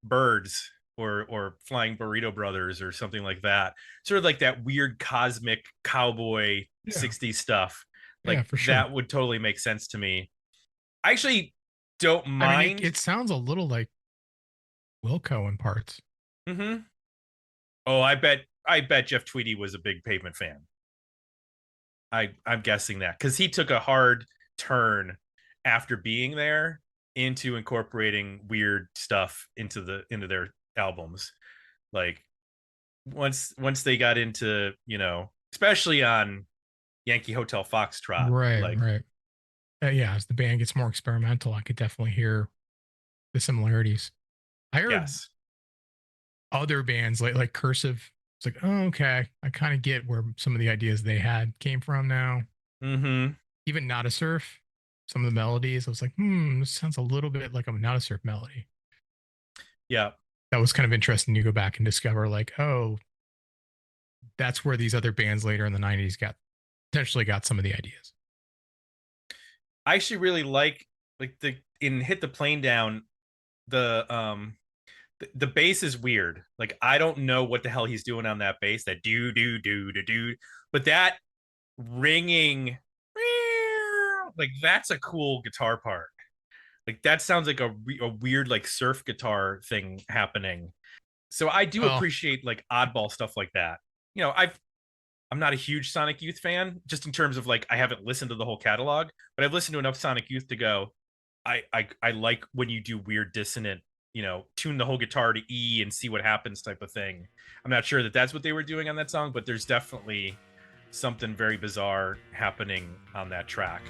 Speaker 2: Byrds or Flying Burrito Brothers or something like that, sort of like that weird cosmic cowboy 60s stuff, like for sure, that would totally make sense to me. I actually don't mind.
Speaker 3: I mean, it sounds a little like Wilco in parts.
Speaker 2: Oh, I bet Jeff Tweedy was a big Pavement fan. I'm guessing that because he took a hard turn after being there into incorporating weird stuff into their albums. Like once they got into, especially on Yankee Hotel Foxtrot,
Speaker 3: right. Yeah, as the band gets more experimental, I could definitely hear the similarities. I heard other bands like Cursive. It's like, oh, okay, I kind of get where some of the ideas they had came from now. Even Not a Surf, some of the melodies, I was like, this sounds a little bit like a Not a Surf melody.
Speaker 2: Yeah.
Speaker 3: That was kind of interesting to go back and discover, like, oh, that's where these other bands later in the 90s potentially got some of the ideas.
Speaker 2: I actually really like in Hit the Plane Down, the bass is weird. Like, I don't know what the hell he's doing on that bass, that do, but that ringing, like, that's a cool guitar part. Like, that sounds like a weird, like, surf guitar thing happening. So I do appreciate, like, oddball stuff like that. I'm not a huge Sonic Youth fan, just in terms of, like, I haven't listened to the whole catalog, but I've listened to enough Sonic Youth to go, I like when you do weird dissonant, tune the whole guitar to E and see what happens type of thing. I'm not sure that that's what they were doing on that song, but there's definitely something very bizarre happening on that track.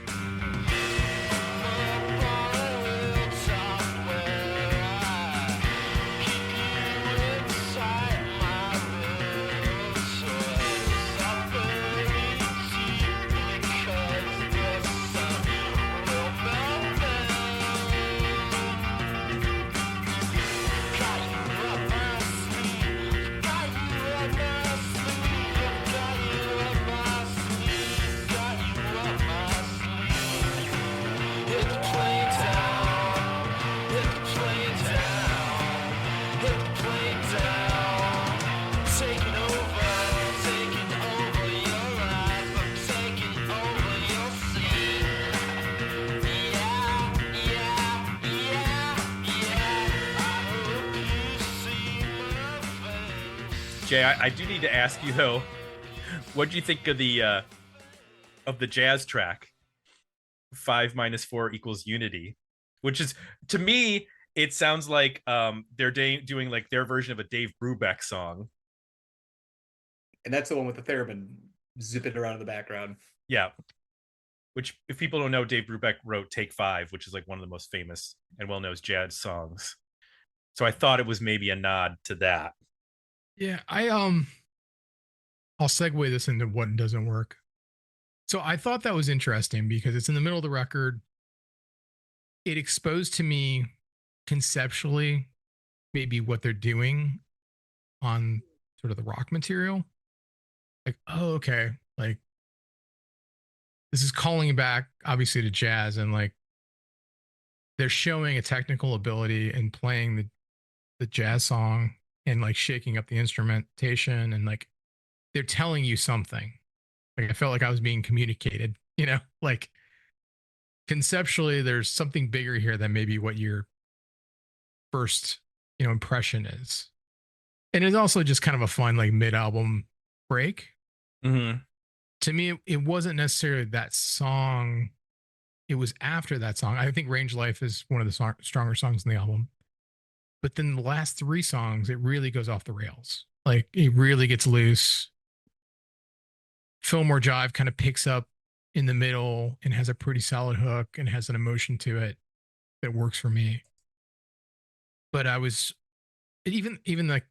Speaker 2: Jay, I do need to ask you though, what do you think of the jazz track 5 minus 4 equals unity, which is, to me, it sounds like they're doing like their version of a Dave Brubeck song.
Speaker 4: And that's the one with the theremin zipping around in the background.
Speaker 2: Yeah. Which, if people don't know, Dave Brubeck wrote Take 5, which is like one of the most famous and well-known jazz songs. So I thought it was maybe a nod to that.
Speaker 3: Yeah, I'll segue this into what doesn't work. So I thought that was interesting because it's in the middle of the record. It exposed to me conceptually maybe what they're doing on sort of the rock material. Like, oh, okay. Like, this is calling back obviously to jazz, and like they're showing a technical ability and playing the jazz song and like shaking up the instrumentation, and like they're telling you something. Like, I felt like I was being communicated, like conceptually there's something bigger here than maybe what your first, impression is. And it's also just kind of a fun like mid-album break.
Speaker 2: Mm-hmm.
Speaker 3: To me, it wasn't necessarily that song. It was after that song. I think Range Life is one of the stronger songs in the album. But then the last 3 songs, it really goes off the rails. Like, it really gets loose. Fillmore Jive kind of picks up in the middle and has a pretty solid hook and has an emotion to it that works for me. But I was even like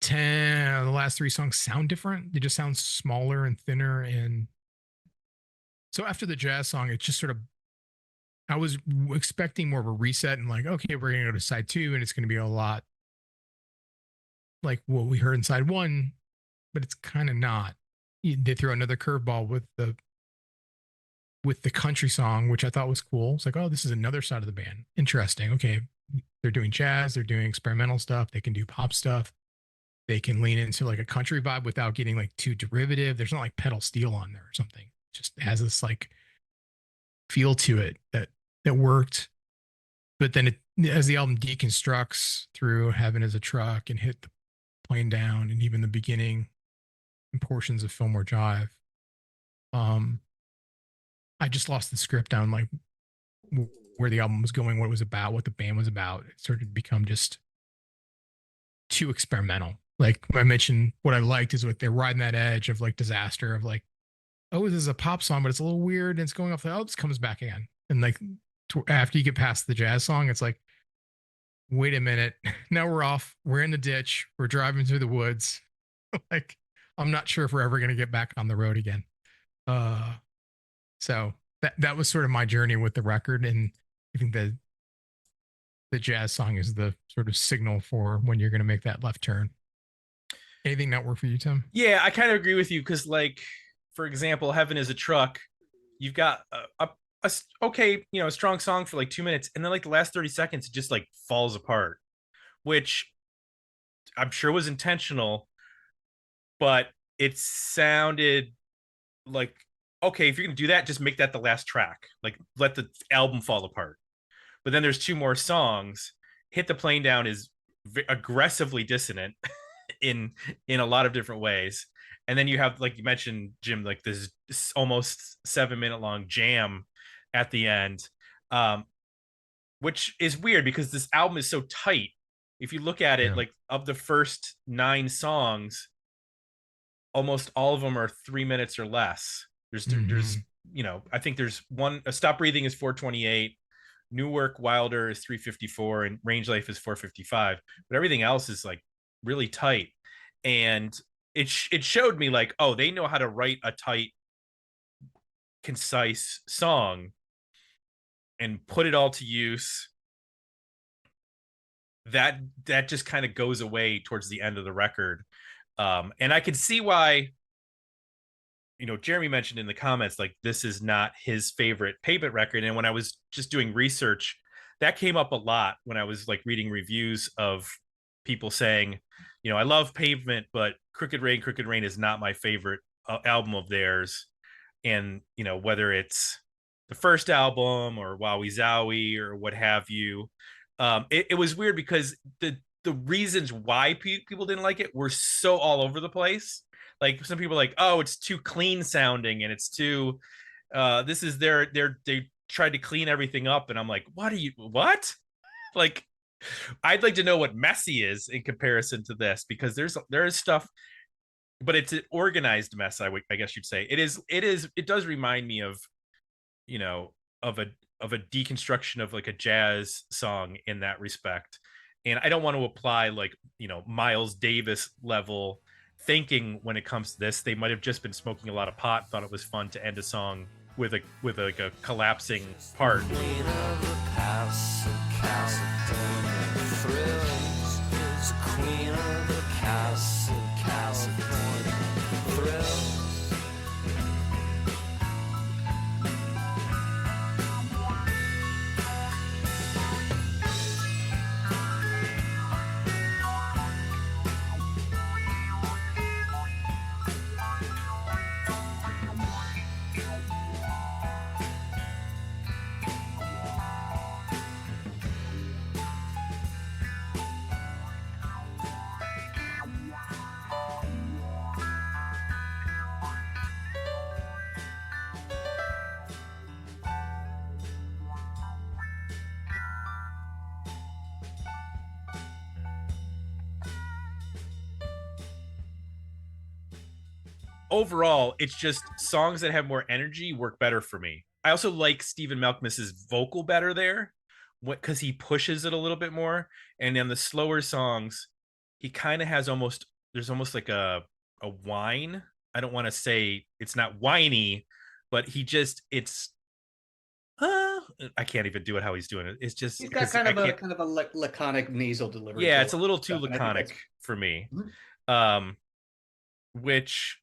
Speaker 3: the last 3 songs sound different. They just sound smaller and thinner. And so after the jazz song, it just sort of, I was expecting more of a reset and like, okay, we're going to go to side 2 and it's going to be a lot like what we heard in side 1, but it's kind of not. They threw another curveball with the country song, which I thought was cool. It's like, oh, this is another side of the band. Interesting. Okay. They're doing jazz. They're doing experimental stuff. They can do pop stuff. They can lean into like a country vibe without getting like too derivative. There's not like pedal steel on there or something. It just has this like feel to it that worked. But then as the album deconstructs through Heaven as a Truck and Hit the Plane Down and even the beginning and portions of Fillmore Jive, I just lost the script on like where the album was going, what it was about, what the band was about. It started to become just too experimental. Like I mentioned, what I liked is what they're riding that edge of like disaster of like, oh, this is a pop song, but it's a little weird and it's going off the, oh, this comes back again. And like after you get past the jazz song, it's like, wait a minute, now we're off. We're in the ditch. We're driving through the woods. Like, I'm not sure if we're ever going to get back on the road again. So that was sort of my journey with the record. And I think the jazz song is the sort of signal for when you're going to make that left turn. Anything not work for you, Tim?
Speaker 2: Yeah, I kind of agree with you because, like, for example, Heaven is a Truck. You've got a okay, a strong song for like 2 minutes, and then like the last 30 seconds, it just like falls apart, which I'm sure was intentional, but it sounded like, okay, if you're gonna do that, just make that the last track, like let the album fall apart. But then there's 2 more songs. Hit the Plane Down is aggressively dissonant in a lot of different ways, and then you have, like you mentioned, Jim, like this almost 7-minute long jam at the end, which is weird because this album is so tight. If you look at it, like of the first 9 songs, almost all of them are 3 minutes or less. There's I think there's one, Stop Breathing is 4:28, New Work Wilder is 3:54, and Range Life is 4:55, but everything else is like really tight. And it showed me like, oh, they know how to write a tight, concise song and put it all to use. That just kind of goes away towards the end of the record. And I could see why, Jeremy mentioned in the comments, like, this is not his favorite Pavement record. And when I was just doing research, that came up a lot when I was like reading reviews of people saying, I love Pavement, but Crooked Rain is not my favorite album of theirs. And, whether it's the first album or Wowie Zowie or what have you, it was weird because the the reasons why people didn't like it were so all over the place. Like some people are like, oh, it's too clean sounding and it's too this is they tried to clean everything up, and I'm like, what? Like, I'd like to know what messy is in comparison to this, because there is stuff, but it's an organized mess. I guess you'd say it does remind me of, you know, of a deconstruction of like a jazz song in that respect. And I don't want to apply like, you know, Miles Davis level thinking when it comes to this. They might have just been smoking a lot of pot, thought it was fun to end a song with like a collapsing part. Overall, it's just songs that have more energy work better for me. I also like Stephen Malkmus's vocal better there, because he pushes it a little bit more. And in the slower songs, he kind of has there's almost like a whine. I don't want to say it's not whiny, but it's I can't even do it how he's doing it. It's just
Speaker 4: he's got kind of a laconic nasal delivery.
Speaker 2: Yeah, it's a little too laconic for me. Which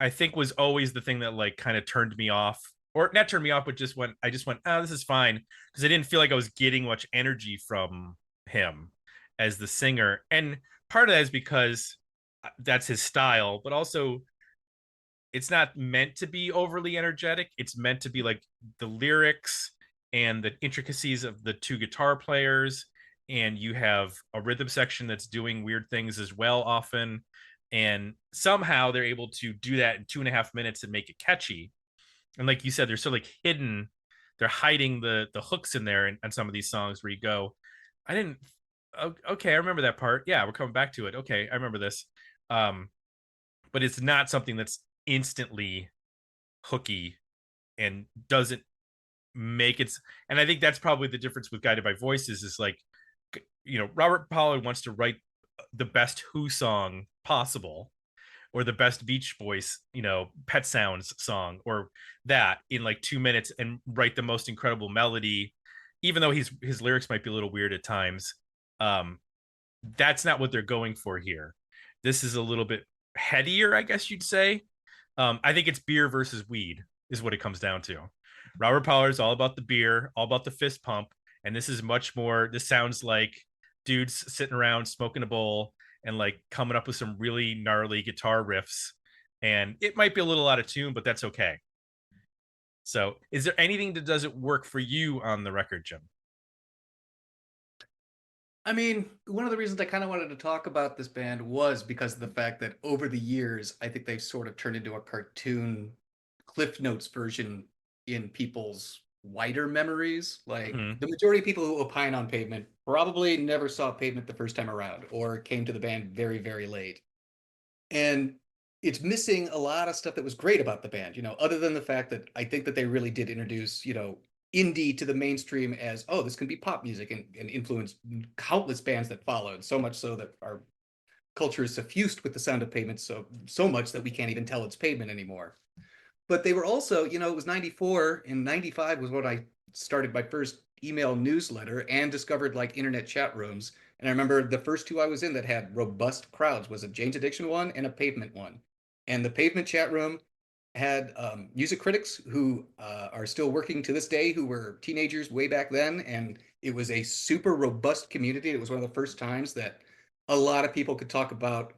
Speaker 2: I think was always the thing that like kind of turned me off, or not turned me off, but I just went, oh, this is fine, because I didn't feel like I was getting much energy from him as the singer. And part of that is because that's his style, but also it's not meant to be overly energetic. It's meant to be like the lyrics and the intricacies of the two guitar players, and you have a rhythm section that's doing weird things as well often. And somehow they're able to do that in 2.5 minutes and make it catchy. And like you said, they're sort of like hidden. They're hiding the hooks in there and some of these songs where you go, okay, I remember that part. Yeah, we're coming back to it. Okay, I remember this. But it's not something that's instantly hooky and doesn't make it. And I think that's probably the difference with Guided by Voices is like, you know, Robert Pollard wants to write the best Who song possible, or the best Beach Boys, you know, Pet Sounds song, or that in like 2 minutes, and write the most incredible melody, even though his lyrics might be a little weird at times. That's not what they're going for here. This is a little bit headier, I guess you'd say. I think it's beer versus weed is what it comes down to. Robert Pollard is all about the beer, all about the fist pump, and this is much more. This sounds like dudes sitting around smoking a bowl and like coming up with some really gnarly guitar riffs, and it might be a little out of tune, but that's okay. So is there anything that doesn't work for you on the record, Jim?
Speaker 4: I mean, one of the reasons I kind of wanted to talk about this band was because of the fact that over the years, I think they've sort of turned into a cartoon Cliff Notes version in people's wider memories. Like the majority of people who opine on Pavement probably never saw Pavement the first time around, or came to the band very, very late. And it's missing a lot of stuff that was great about the band, you know, other than the fact that I think that they really did introduce, you know, indie to the mainstream as, oh, this can be pop music, and influence countless bands that followed, so much so that our culture is suffused with the sound of Pavement so much that we can't even tell it's Pavement anymore. But they were also, you know, it was 94, and 95 was when I started my first email newsletter and discovered like internet chat rooms. And I remember the first two I was in that had robust crowds was a Jane's Addiction one and a Pavement one. And the Pavement chat room had music critics who are still working to this day, who were teenagers way back then. And it was a super robust community. It was one of the first times that a lot of people could talk about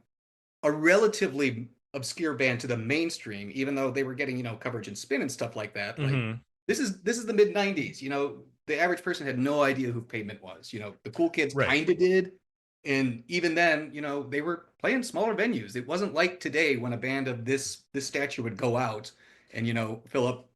Speaker 4: a relatively obscure band to the mainstream, even though they were getting, you know, coverage and spin and stuff like that. Like this is the mid 90s, you know, the average person had no idea who Pavement was. You know, the cool kids kind of did, And even then, you know, they were playing smaller venues. It wasn't like today when a band of this stature would go out and, you know, fill up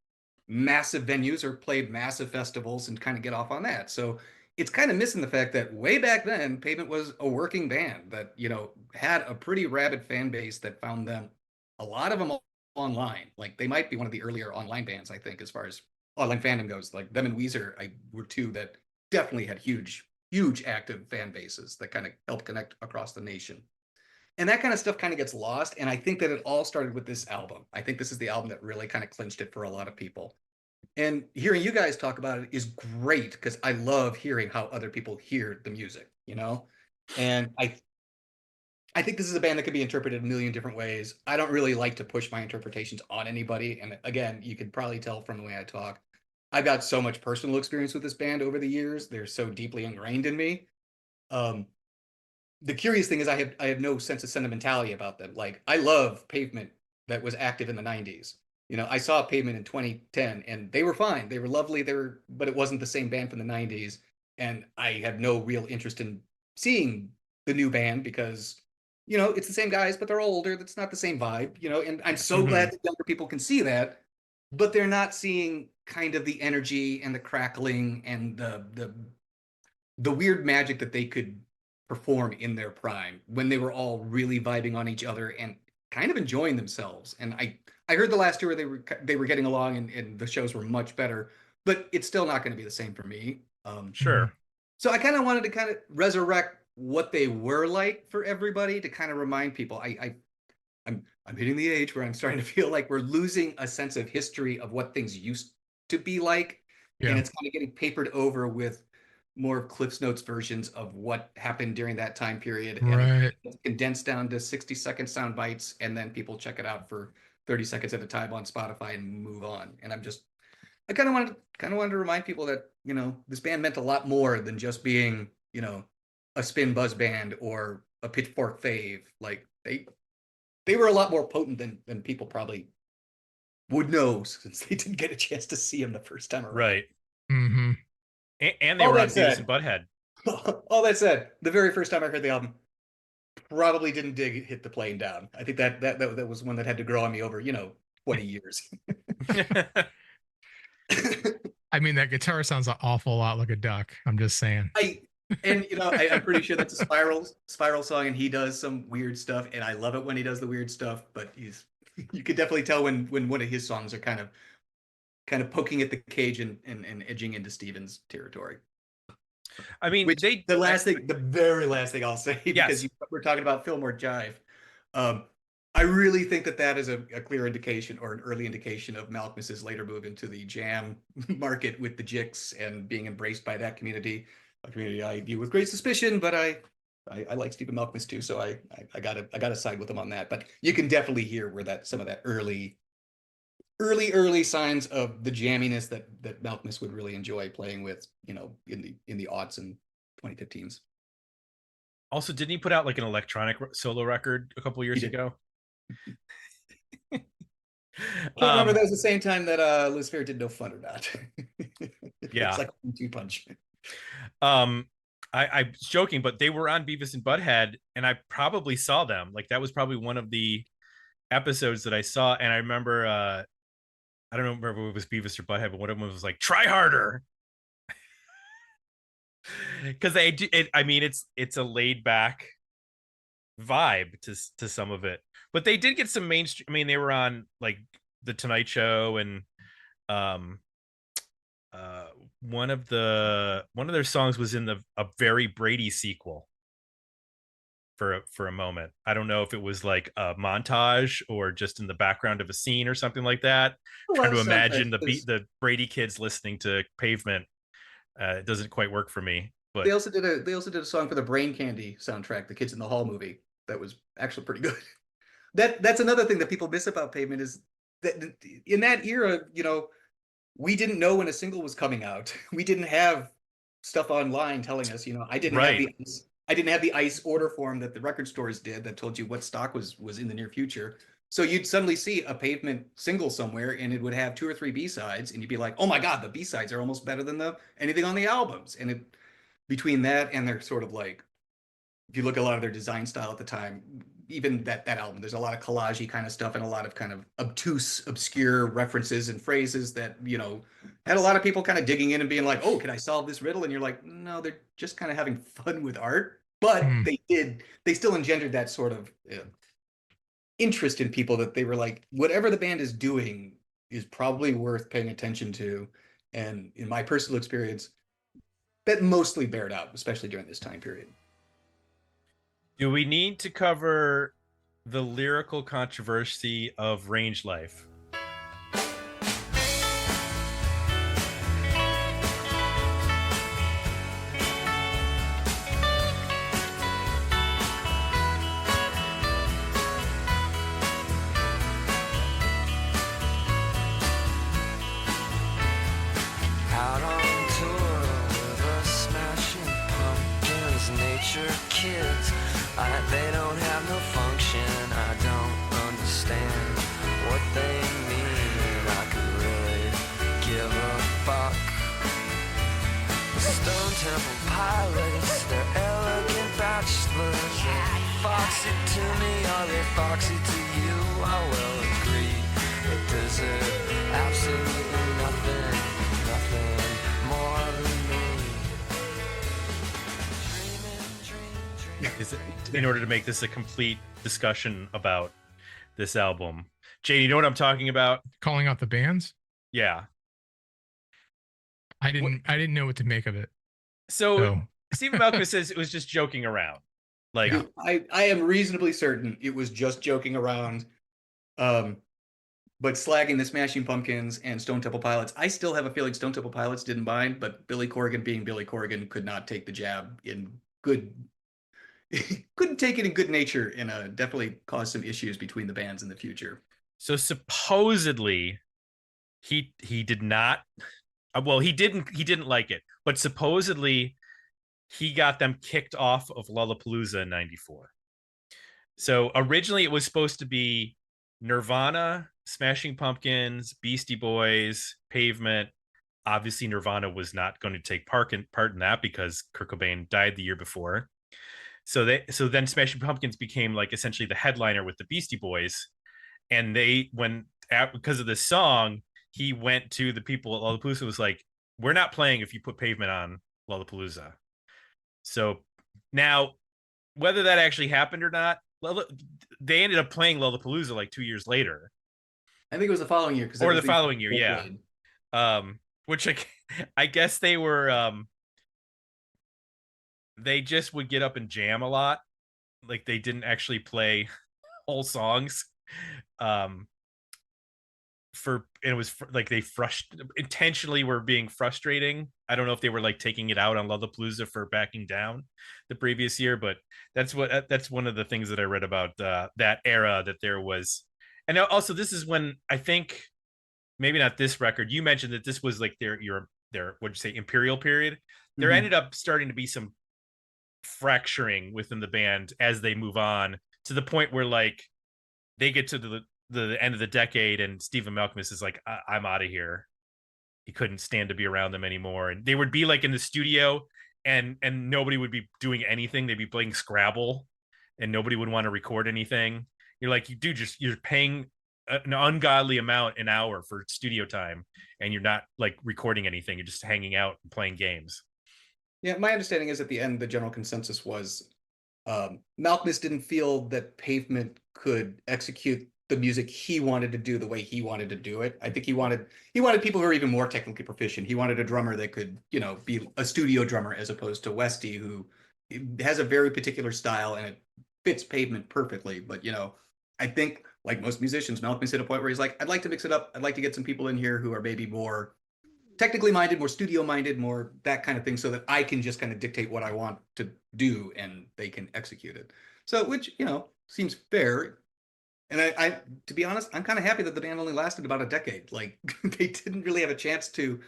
Speaker 4: massive venues or play massive festivals and kind of get off on that. So it's kind of missing the fact that way back then, Pavement was a working band that, you know, had a pretty rabid fan base that found them, a lot of them online. Like they might be one of the earlier online bands, I think, as far as online fandom goes. Like them and Weezer, were two that definitely had huge active fan bases that kind of helped connect across the nation. And that kind of stuff kind of gets lost. And I think that it all started with this album. I think this is the album that really kind of clinched it for a lot of people. And hearing you guys talk about it is great because I love hearing how other people hear the music, you know? And I think this is a band that could be interpreted a million different ways. I don't really like to push my interpretations on anybody. And again, you could probably tell from the way I talk, I've got so much personal experience with this band over the years. They're so deeply ingrained in me. The curious thing is I have no sense of sentimentality about them. Like I love Pavement that was active in the 90s. You know, I saw Pavement in 2010 and they were fine. They were lovely. But it wasn't the same band from the 90s. And I have no real interest in seeing the new band because, you know, it's the same guys, but they're older. That's not the same vibe, you know, and I'm so glad that younger people can see that, but they're not seeing kind of the energy and the crackling and the weird magic that they could perform in their prime when they were all really vibing on each other and kind of enjoying themselves. And I heard the last tour they were getting along and the shows were much better, but it's still not going to be the same for me.
Speaker 2: Sure.
Speaker 4: So I kind of wanted to kind of resurrect what they were like for everybody to kind of remind people. I'm hitting the age where I'm starting to feel like we're losing a sense of history of what things used to be like, and it's kind of getting papered over with more of Cliff's Notes versions of what happened during that time period, and it's condensed down to 60-second sound bites, and then people check it out for 30 seconds at a time on Spotify and move on. And I kind of wanted to remind people that, you know, this band meant a lot more than just being, you know, a spin buzz band or a pitchfork fave. Like they were a lot more potent than people probably would know since they didn't get a chance to see them the first time around.
Speaker 2: Right.
Speaker 3: Mm-hmm.
Speaker 2: And they were on Beavis and Butthead.
Speaker 4: All that said, the very first time I heard the album, probably didn't hit the plane down. I think that was one that had to grow on me over, you know, 20 years.
Speaker 3: I mean, that guitar sounds an awful lot like a duck. I'm just saying.
Speaker 4: And you know, I'm pretty sure that's a Spiral song, and he does some weird stuff, and I love it when he does the weird stuff. But you could definitely tell when one of his songs are kind of poking at the cage and edging into Steven's territory.
Speaker 2: I mean,
Speaker 4: the very last thing I'll say, because we're talking about Fillmore Jive. I really think that is a clear indication or an early indication of Malkmus's later move into the jam market with the Jicks and being embraced by that community. A community I view with great suspicion, but I like Stephen Malkmus too, so I gotta side with him on that. But you can definitely hear where some of that early signs of the jamminess that Malkmus would really enjoy playing with, you know, in the aughts and 2015s.
Speaker 2: Also, didn't he put out like an electronic solo record a couple years ago?
Speaker 4: I remember that was the same time that Liz Phair did No Fun or Not.
Speaker 2: Yeah,
Speaker 4: it's like a 2-punch.
Speaker 2: I'm joking, but they were on Beavis and Butthead, and I probably saw them. Like that was probably one of the episodes that I saw, and I remember I don't remember if it was Beavis or Butthead, but one of them was like, "Try harder," because they do it. I mean, it's a laid back vibe to some of it, but they did get some mainstream. I mean, they were on like the Tonight Show, and one of their songs was in a very Brady sequel for a moment. I don't know if it was like a montage or just in the background of a scene or something like that. Trying to imagine the Brady kids listening to Pavement. It doesn't quite work for me. But
Speaker 4: they also did a song for the Brain Candy soundtrack, the Kids in the Hall movie, that was actually pretty good. That's another thing that people miss about Pavement is that in that era, you know, we didn't know when a single was coming out. We didn't have stuff online telling us, you know, I didn't have the ICE order form that the record stores did that told you what stock was in the near future. So you'd suddenly see a Pavement single somewhere and it would have 2 or 3 B-sides and you'd be like, oh my God, the B-sides are almost better than anything on the albums. And between that and their sort of like if you look at a lot of their design style at the time, even that album, there's a lot of collage-y kind of stuff and a lot of kind of obtuse, obscure references and phrases that, you know, had a lot of people kind of digging in and being like, oh, can I solve this riddle? And you're like, no, they're just kind of having fun with art. But they still engendered that sort of interest in people that they were like, whatever the band is doing is probably worth paying attention to. And in my personal experience, that mostly bared out, especially during this time period.
Speaker 2: Do we need to cover the lyrical controversy of Range Life?
Speaker 5: Out on tour with a smashing pumpkins, nature kids. They don't have no function. I don't understand what they mean. I could really give a fuck. The Stone Temple Pilots, they're elegant bachelors. They foxy to me, or they foxy to you. I will agree. They deserve absolutely nothing, nothing more than me.
Speaker 2: Is it, in order to make this a complete discussion about this album, Jane, you know what I'm talking about?
Speaker 3: Calling out the bands.
Speaker 2: Yeah.
Speaker 3: I didn't know what to make of it.
Speaker 2: So Stephen Malkmus says it was just joking around. Like,
Speaker 4: I am reasonably certain it was just joking around. But slagging the Smashing Pumpkins and Stone Temple Pilots, I still have a feeling Stone Temple Pilots didn't mind, but Billy Corgan being Billy Corgan could not take the jab in good couldn't take it in good nature, and definitely caused some issues between the bands in the future.
Speaker 2: so supposedly he did not, well, he didn't like it, but supposedly he got them kicked off of Lollapalooza in 94. So originally it was supposed to be Nirvana, Smashing Pumpkins, Beastie Boys, Pavement. Obviously Nirvana was not going to take part in that because Kurt Cobain died the year before. So then Smashing Pumpkins became like essentially the headliner with the Beastie Boys. And because of this song, he went to the people at Lollapalooza and was like, we're not playing if you put Pavement on Lollapalooza. So now, whether that actually happened or not, they ended up playing Lollapalooza like 2 years later.
Speaker 4: I think it was the following year.
Speaker 2: Or the following year, yeah. Which I guess they were, they just would get up and jam a lot. Like they didn't actually play whole songs. It was like they intentionally were being frustrating. I don't know if they were like taking it out on Lollapalooza for backing down the previous year, but that's one of the things that I read about that era, that there was. And also this is when I think, maybe not this record, you mentioned that this was like their what'd you say, imperial period. There ended up starting to be some fracturing within the band as they move on, to the point where like they get to the end of the decade and Stephen Malkmus is like, I'm out of here. He couldn't stand to be around them anymore. And they would be like in the studio and nobody would be doing anything. They'd be playing Scrabble and nobody would want to record anything. You're like, you're paying an ungodly amount an hour for studio time and you're not like recording anything. You're just hanging out and playing games.
Speaker 4: Yeah, my understanding is at the end, the general consensus was Malkmus didn't feel that Pavement could execute the music he wanted to do the way he wanted to do it. I think he wanted people who are even more technically proficient. He wanted a drummer that could, be a studio drummer as opposed to Westy, who has a very particular style and it fits Pavement perfectly. But, I think like most musicians, Malkmus hit a point where he's like, I'd like to mix it up. I'd like to get some people in here who are maybe more technically minded, more studio minded, more that kind of thing, so that I can just kind of dictate what I want to do and they can execute it. So, which, seems fair. And I to be honest, I'm kind of happy that the band only lasted about a decade. Like they didn't really have a chance to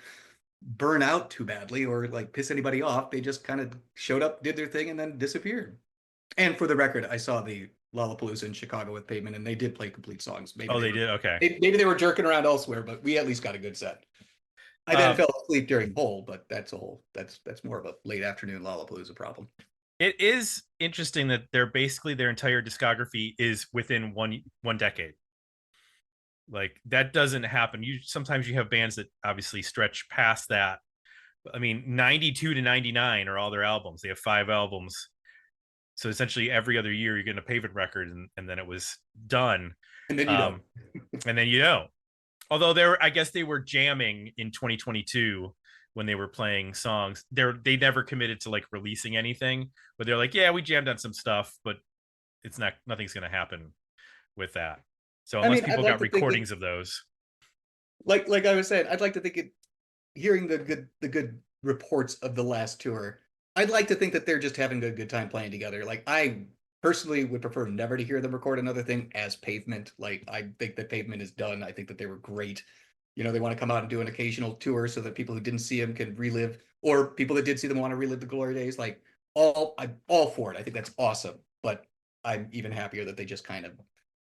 Speaker 4: burn out too badly or like piss anybody off. They just kind of showed up, did their thing, and then disappeared. And for the record, I saw the Lollapalooza in Chicago with Pavement, and they did play complete songs. Maybe
Speaker 2: they did? Okay.
Speaker 4: Maybe they were jerking around elsewhere, but we at least got a good set. I then fell asleep during Hole, but that's more of a late afternoon Lollapalooza problem.
Speaker 2: It is interesting that they're basically their entire discography is within one decade. Like that doesn't happen. Sometimes you have bands that obviously stretch past that. I mean, 92 to 99 are all their albums. They have 5 albums. So essentially every other year you're getting a Pavement record, and then it was done.
Speaker 4: And then you don't.
Speaker 2: And then although I guess they were jamming in 2022 when they were playing songs. They never committed to like releasing anything, but they're like, yeah, we jammed on some stuff, but nothing's going to happen with that. So unless people got recordings of those,
Speaker 4: like I was saying, I'd like to think hearing the good reports of the last tour, I'd like to think that they're just having a good time playing together. Like I personally would prefer never to hear them record another thing as Pavement. Like I think that Pavement is done. I think that they were great. You know, they want to come out and do an occasional tour so that people who didn't see them can relive, or people that did see them want to relive the glory days. Like I'm all for it. I think that's awesome. But I'm even happier that they just kind of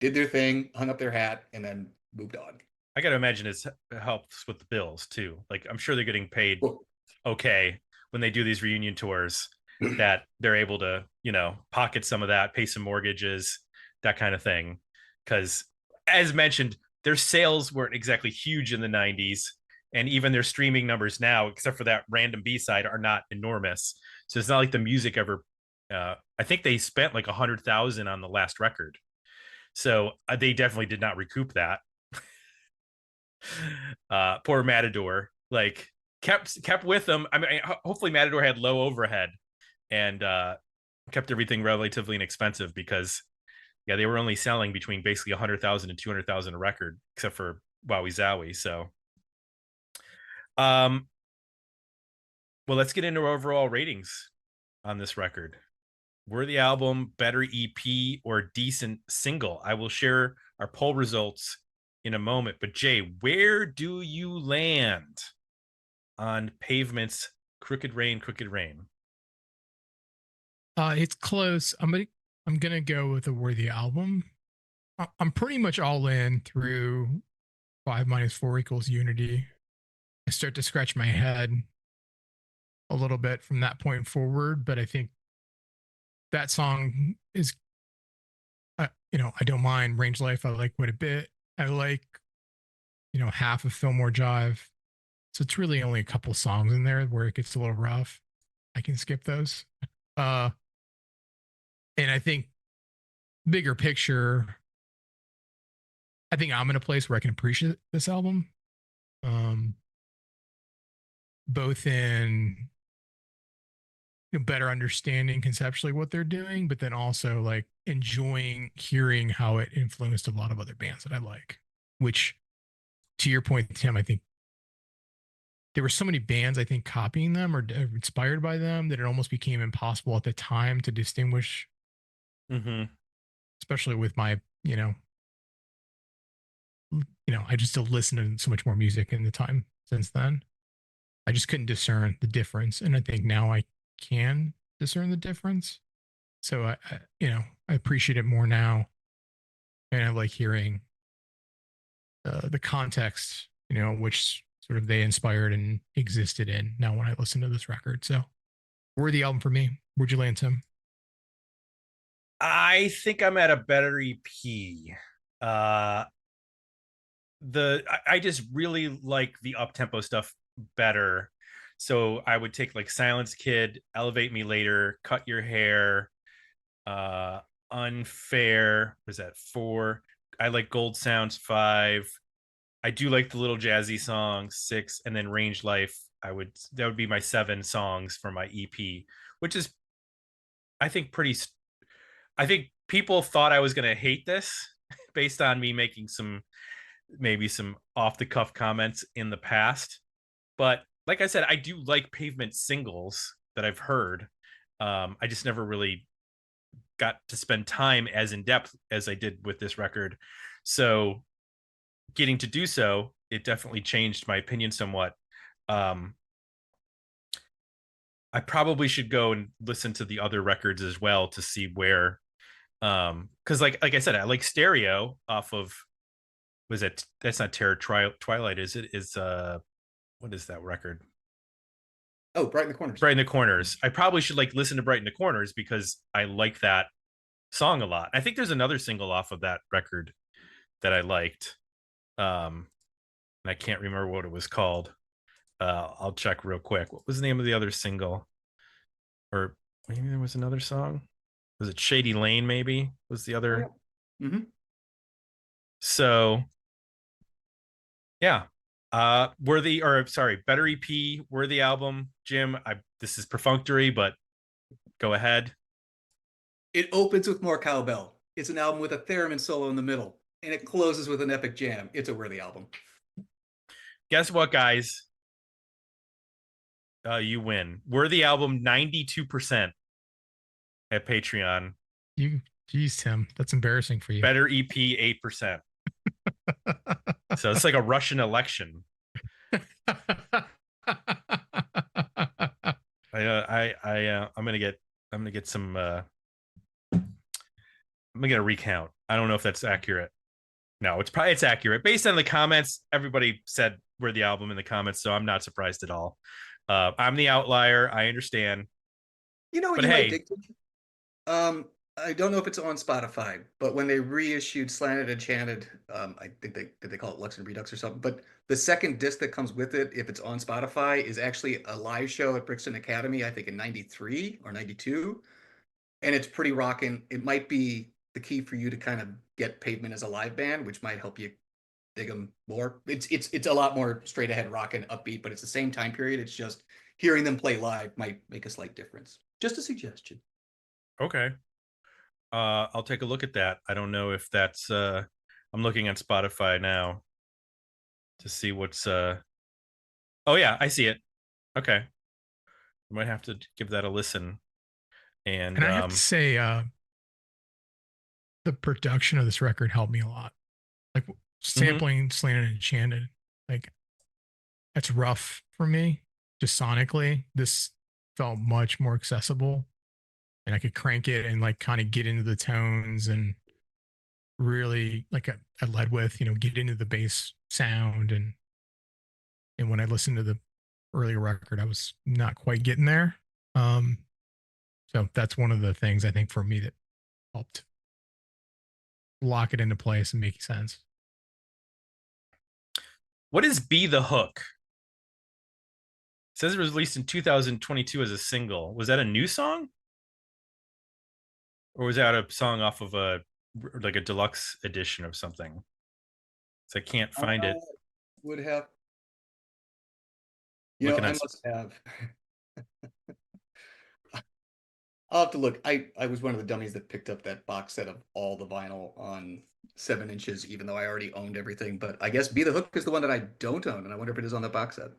Speaker 4: did their thing, hung up their hat, and then moved on.
Speaker 2: I got to imagine it helps with the bills too. Like I'm sure they're getting paid okay when they do these reunion tours, that they're able to, pocket some of that, pay some mortgages, that kind of thing. Because as mentioned, their sales weren't exactly huge in the 90s. And even their streaming numbers now, except for that random B-side, are not enormous. So it's not like the music ever, I think they spent like $100,000 on the last record. So they definitely did not recoup that. Poor Matador, like kept with them. I mean, hopefully Matador had low overhead and kept everything relatively inexpensive, because they were only selling between basically 100,000 and 200,000 a record, except for Wowie Zowie. So well, let's get into overall ratings on this record. Worthy album, better EP, or decent single? I will share our poll results in a moment, but Jay, where do you land on Pavement's Crooked Rain, Crooked Rain?
Speaker 3: It's close. I'm gonna go with a Worthy album. I'm pretty much all in through 5 - 4 = Unity. I start to scratch my head a little bit from that point forward, but I think that song is, I don't mind Range Life. I like What a Bit. I like, half of Fillmore Jive. So it's really only a couple songs in there where it gets a little rough. I can skip those. And I think bigger picture, I think I'm in a place where I can appreciate this album. Both in better understanding conceptually what they're doing, but then also like enjoying hearing how it influenced a lot of other bands that I like, which, to your point, Tim, I think there were so many bands, I think, copying them or inspired by them that it almost became impossible at the time to distinguish. Especially with my, I just still listen to so much more music in the time since then. I just couldn't discern the difference. And I think now I can discern the difference. So I appreciate it more now. And I like hearing the context, which sort of they inspired and existed in now when I listen to this record. So Worthy album for me. Where'd you land, Tim?
Speaker 2: I think I'm at a better EP. I just really like the up-tempo stuff better. So I would take like Silence Kid, Elevate Me Later, Cut Your Hair, Unfair. Was that 4? I like Gold Sounds 5. I do like the little jazzy song 6, and then Range Life. That would be my 7 songs for my EP, which is, I think, I think people thought I was going to hate this based on me making maybe some off the cuff comments in the past. But like I said, I do like Pavement singles that I've heard. I just never really got to spend time as in depth as I did with this record. So getting to do so, it definitely changed my opinion somewhat. I probably should go and listen to the other records as well to see where, because like I said, I like Stereo off of, that's not Terror Twilight, is it? What is that record?
Speaker 4: Oh, Bright in the Corners.
Speaker 2: Bright in the Corners. I probably should like listen to Bright in the Corners because I like that song a lot. I think there's another single off of that record that I liked. And I can't remember what it was called. I'll check real quick. What was the name of the other single? Or maybe there was another song. Was it Shady Lane? Maybe was the other.
Speaker 4: Yeah. Mm-hmm.
Speaker 2: So, yeah. Worthy, or sorry, Better EP, Worthy album. Jim, this is perfunctory, but go ahead.
Speaker 4: It opens with more cowbell. It's an album with a theremin solo in the middle, and it closes with an epic jam. It's a worthy album.
Speaker 2: Guess what, guys? You win. Worthy album 92% at Patreon.
Speaker 3: Geez, Tim, that's embarrassing for you.
Speaker 2: Better EP 8%. So it's like a Russian election. I'm gonna get some. I'm gonna get a recount. I don't know if that's accurate. No, it's accurate based on the comments. Everybody said we're the album in the comments, so I'm not surprised at all. I'm the outlier. I understand.
Speaker 4: You know what?
Speaker 2: But
Speaker 4: You
Speaker 2: hey,
Speaker 4: might dig to? I don't know if it's on Spotify, but when they reissued Slanted Enchanted, I think they call it Lux and Redux or something. But the second disc that comes with it, if it's on Spotify, is actually a live show at Brixton Academy, I think in '93 or '92, and it's pretty rocking. It might be the key for you to kind of get Pavement as a live band, which might help you dig them more. It's a lot more straight ahead rocking, upbeat, but it's the same time period. It's just hearing them play live might make a slight difference. Just a suggestion.
Speaker 2: Okay. I'll take a look at that. I don't know if that's I'm looking at Spotify now to see what's oh yeah, I see it. Okay. I might have to give that a listen. And
Speaker 3: I have to say the production of this record helped me a lot. Like sampling Slanted and Enchanted, like that's rough for me. Just sonically, this felt much more accessible. And I could crank it and like kind of get into the tones and really like I led with, get into the bass sound. And when I listened to the earlier record, I was not quite getting there. So that's one of the things I think for me that helped lock it into place and make sense.
Speaker 2: What is Be the Hook? It says it was released in 2022 as a single. Was that a new song? Or was that a song off of a deluxe edition of something? So I can't find it.
Speaker 4: Would have.
Speaker 2: I
Speaker 4: must have. I'll have to look. I was one of the dummies that picked up that box set of all the vinyl on 7 inches, even though I already owned everything. But I guess Be the Hook is the one that I don't own, and I wonder if it is on the box set.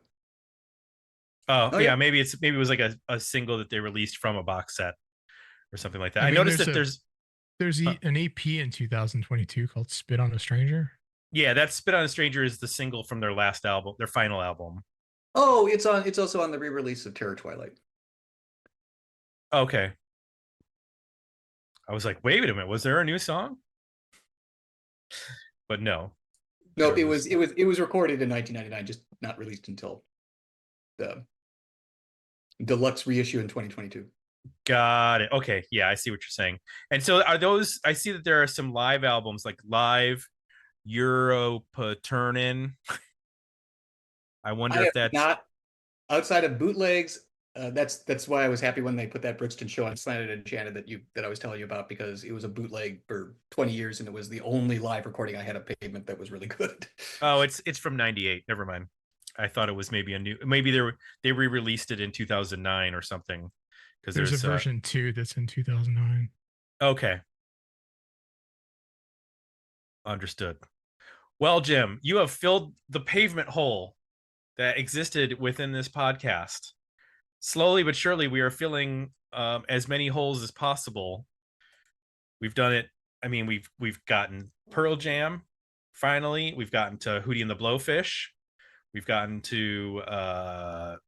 Speaker 2: Oh yeah, maybe it was like a single that they released from a box set or something like that. I noticed that there's
Speaker 3: an EP in 2022 called Spit on a Stranger.
Speaker 2: Yeah, that Spit on a Stranger is the single from their last album, their final album.
Speaker 4: Oh, it's also on the re-release of Terror Twilight.
Speaker 2: Okay. I was like, wait a minute, was there a new song? But no.
Speaker 4: No, it was recorded in 1999, just not released until the deluxe reissue in 2022.
Speaker 2: Got it. Okay. Yeah, I see what you're saying. And so are those, I see that there are some live albums like Live Europaturnin. I wonder if that's
Speaker 4: not outside of bootlegs. That's why I was happy when they put that Brixton show on Slanted and Enchanted that I was telling you about, because it was a bootleg for 20 years and it was the only live recording I had of Pavement that was really good.
Speaker 2: Oh, it's from 98. Never mind. I thought it was maybe they re-released it in 2009 or something. Because
Speaker 3: there's a version 2 that's in 2009.
Speaker 2: Okay. Understood. Well, Jim, you have filled the pavement hole that existed within this podcast. Slowly but surely, we are filling as many holes as possible. We've done it. I mean, we've gotten Pearl Jam. Finally, we've gotten to Hootie and the Blowfish. We've gotten to.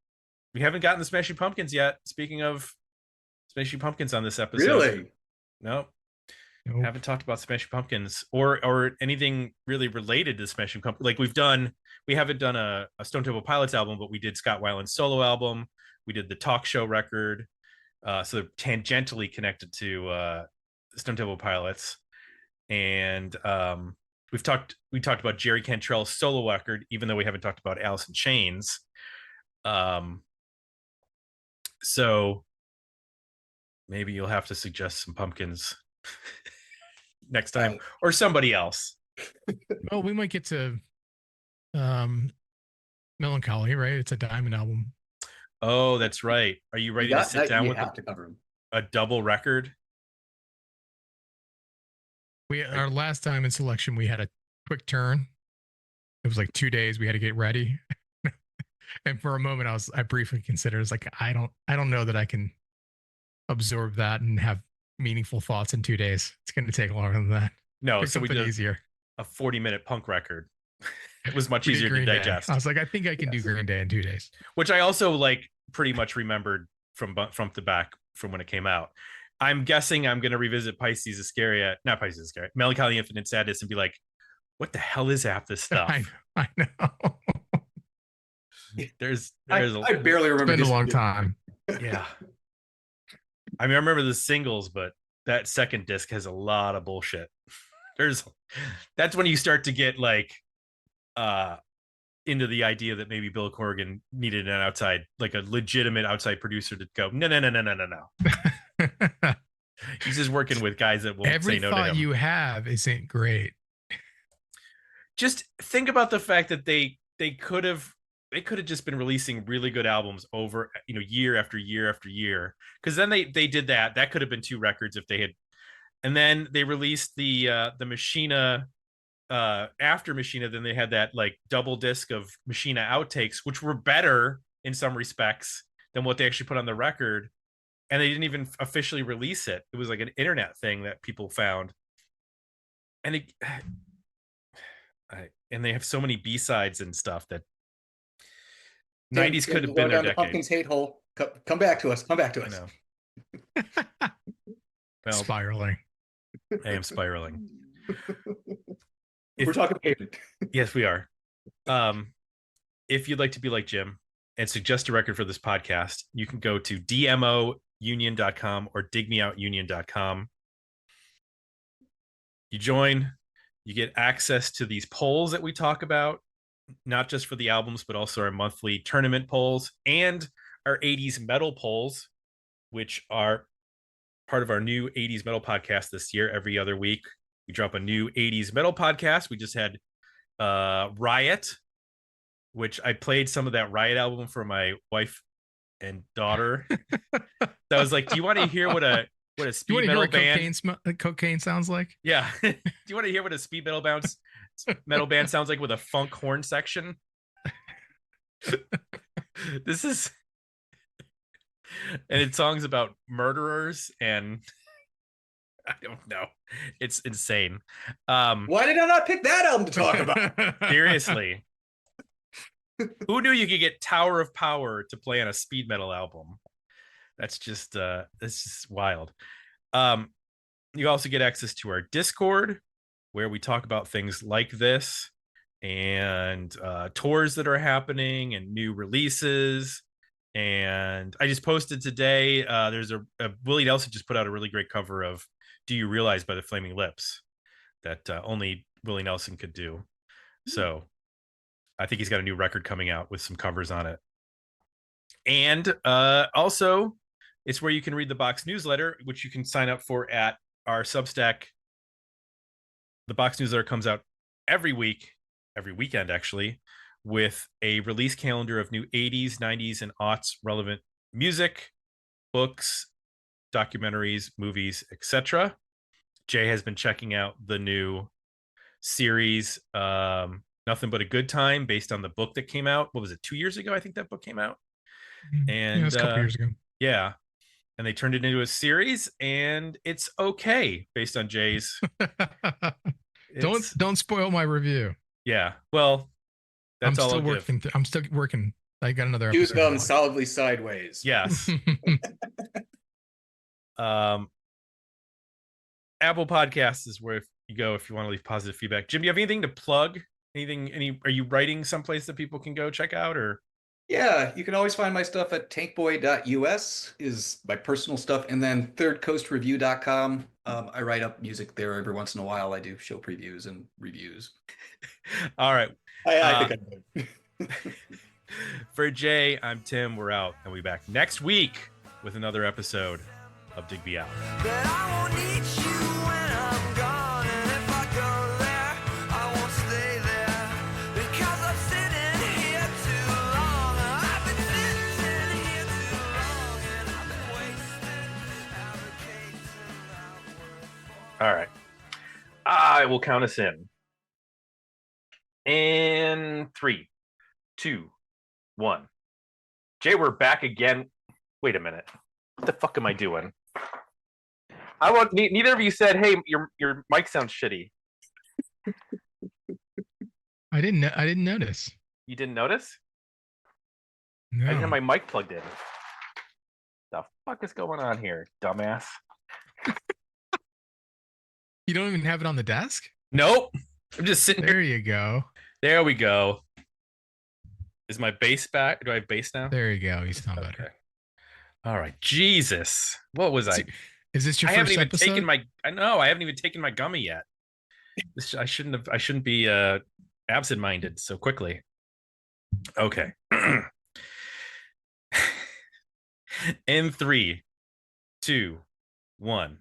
Speaker 2: We haven't gotten the Smashing Pumpkins yet. Speaking of Smashing Pumpkins on this episode,
Speaker 4: really?
Speaker 2: Nope. Haven't talked about Smashing Pumpkins or anything really related to Smashing Pumpkins. Like we haven't done a Stone Temple Pilots album, but we did Scott Weiland's solo album. We did the talk show record. So they're tangentially connected to Stone Temple Pilots. And we talked about Jerry Cantrell's solo record, even though we haven't talked about Alice in Chains. So maybe you'll have to suggest some pumpkins next time, or somebody else.
Speaker 3: Well, we might get to Melancholy, right? It's a Diamond album.
Speaker 2: Oh, that's right. Are you ready to sit down with a double record?
Speaker 3: Our last time in selection, we had a quick turn. It was like 2 days. We had to get ready. And for a moment, I briefly considered, it's like, I don't know that I can absorb that and have meaningful thoughts in 2 days. It's going to take longer than that.
Speaker 2: No, so we did
Speaker 3: easier.
Speaker 2: A 40-minute punk record. It was much easier to digest.
Speaker 3: I was like, I think I can do Green Day in 2 days.
Speaker 2: Which I also like pretty much remembered from the back from when it came out. I'm guessing I'm going to revisit Melancholy Infinite Sadness and be like, what the hell is half this stuff?
Speaker 3: I know.
Speaker 4: I barely remember.
Speaker 3: It's been a long time.
Speaker 2: Yeah. I mean, I remember the singles, but that second disc has a lot of bullshit. That's when you start to get like into the idea that maybe Bill Corgan needed an outside, like a legitimate outside producer to go, no. He's just working with guys that won't say no to him.
Speaker 3: Every thought you have isn't great.
Speaker 2: Just think about the fact that they could have just been releasing really good albums over, year after year after year. Because then they did that. That could have been 2 records if they had. And then they released the Machina after Machina. Then they had that like double disc of Machina outtakes, which were better in some respects than what they actually put on the record. And they didn't even officially release it. It was like an internet thing that people found. And and they have so many B-sides and stuff that 90s could have been their decade.
Speaker 4: Pumpkins hate hole. Come back to us.
Speaker 2: Well,
Speaker 3: spiraling.
Speaker 2: I am spiraling.
Speaker 4: We're talking Pavement.
Speaker 2: Yes, we are. If you'd like to be like Jim and suggest a record for this podcast, you can go to dmounion.com or digmeoutunion.com. You join, you get access to these polls that we talk about, not just for the albums, but also our monthly tournament polls and our 80s metal polls, which are part of our new 80s metal podcast this year. Every other week, we drop a new 80s metal podcast. We just had Riot, which I played some of that Riot album for my wife and daughter. So I was like, do you want to hear what a speed metal band
Speaker 3: cocaine sounds like?
Speaker 2: Yeah. Do you want to hear what a speed metal band sounds like with a funk horn section? This is, and it's songs about murderers and I don't know. It's insane.
Speaker 4: Why did I not pick that album to talk about?
Speaker 2: Seriously. Who knew you could get Tower of Power to play on a speed metal album? That's just wild. You also get access to our Discord, where we talk about things like this and tours that are happening and new releases. And I just posted today, there's a Willie Nelson just put out a really great cover of Do You Realize by the Flaming Lips that only Willie Nelson could do. So I think he's got a new record coming out with some covers on it. And also, it's where you can read the box newsletter, which you can sign up for at our Substack. The box newsletter comes out every weekend, actually, with a release calendar of new 80s, 90s, and aughts relevant music, books, documentaries, movies, etc. Jay has been checking out the new series, Nothing But a Good Time, based on the book that came out. What was it, 2 years ago? I think that book came out. And
Speaker 3: yeah, it was a couple years ago.
Speaker 2: Yeah. And they turned it into a series, and it's okay based on Jay's.
Speaker 3: Don't spoil my review.
Speaker 2: Yeah. Well, that's all
Speaker 3: I'm still working. I got another
Speaker 4: episode. Done solidly sideways.
Speaker 2: Yes. Apple Podcasts is where you go if you want to leave positive feedback. Jim, do you have anything to plug? Are you writing someplace that people can go check out, or?
Speaker 4: Yeah, you can always find my stuff at tankboy.us is my personal stuff, and then thirdcoastreview.com. I write up music there every once in a while. I do show previews and reviews.
Speaker 2: All right.
Speaker 4: I think I do.
Speaker 2: For Jay, I'm Tim. We're out, and we'll be back next week with another episode of Digby Out.
Speaker 5: But I won't need you when I'm gone, and if I go there, I won't stay there, because I'm sitting here too long. I've been sitting here too long, and I've been wasting, advocating outward.
Speaker 2: All right. I will count us in. In 3, 2, 1. Jay, we're back again. Wait a minute. What the fuck am I doing? Neither of you said, "Hey, your mic sounds shitty."
Speaker 3: I didn't notice.
Speaker 2: You didn't notice?
Speaker 3: No.
Speaker 2: I didn't have my mic plugged in. The fuck is going on here, dumbass?
Speaker 3: You don't even have it on the desk?
Speaker 2: Nope. I'm just sitting here.
Speaker 3: There you go.
Speaker 2: There we go. Is my bass back? Do I have bass now?
Speaker 3: There you go. You sound
Speaker 2: Okay.
Speaker 3: better.
Speaker 2: All right. Jesus. What was I?
Speaker 3: Is this your
Speaker 2: I haven't
Speaker 3: first
Speaker 2: even
Speaker 3: episode?
Speaker 2: taken my. I know. I haven't even taken my gummy yet. I shouldn't have. I shouldn't be absent-minded so quickly. Okay. In 3, 2, 1.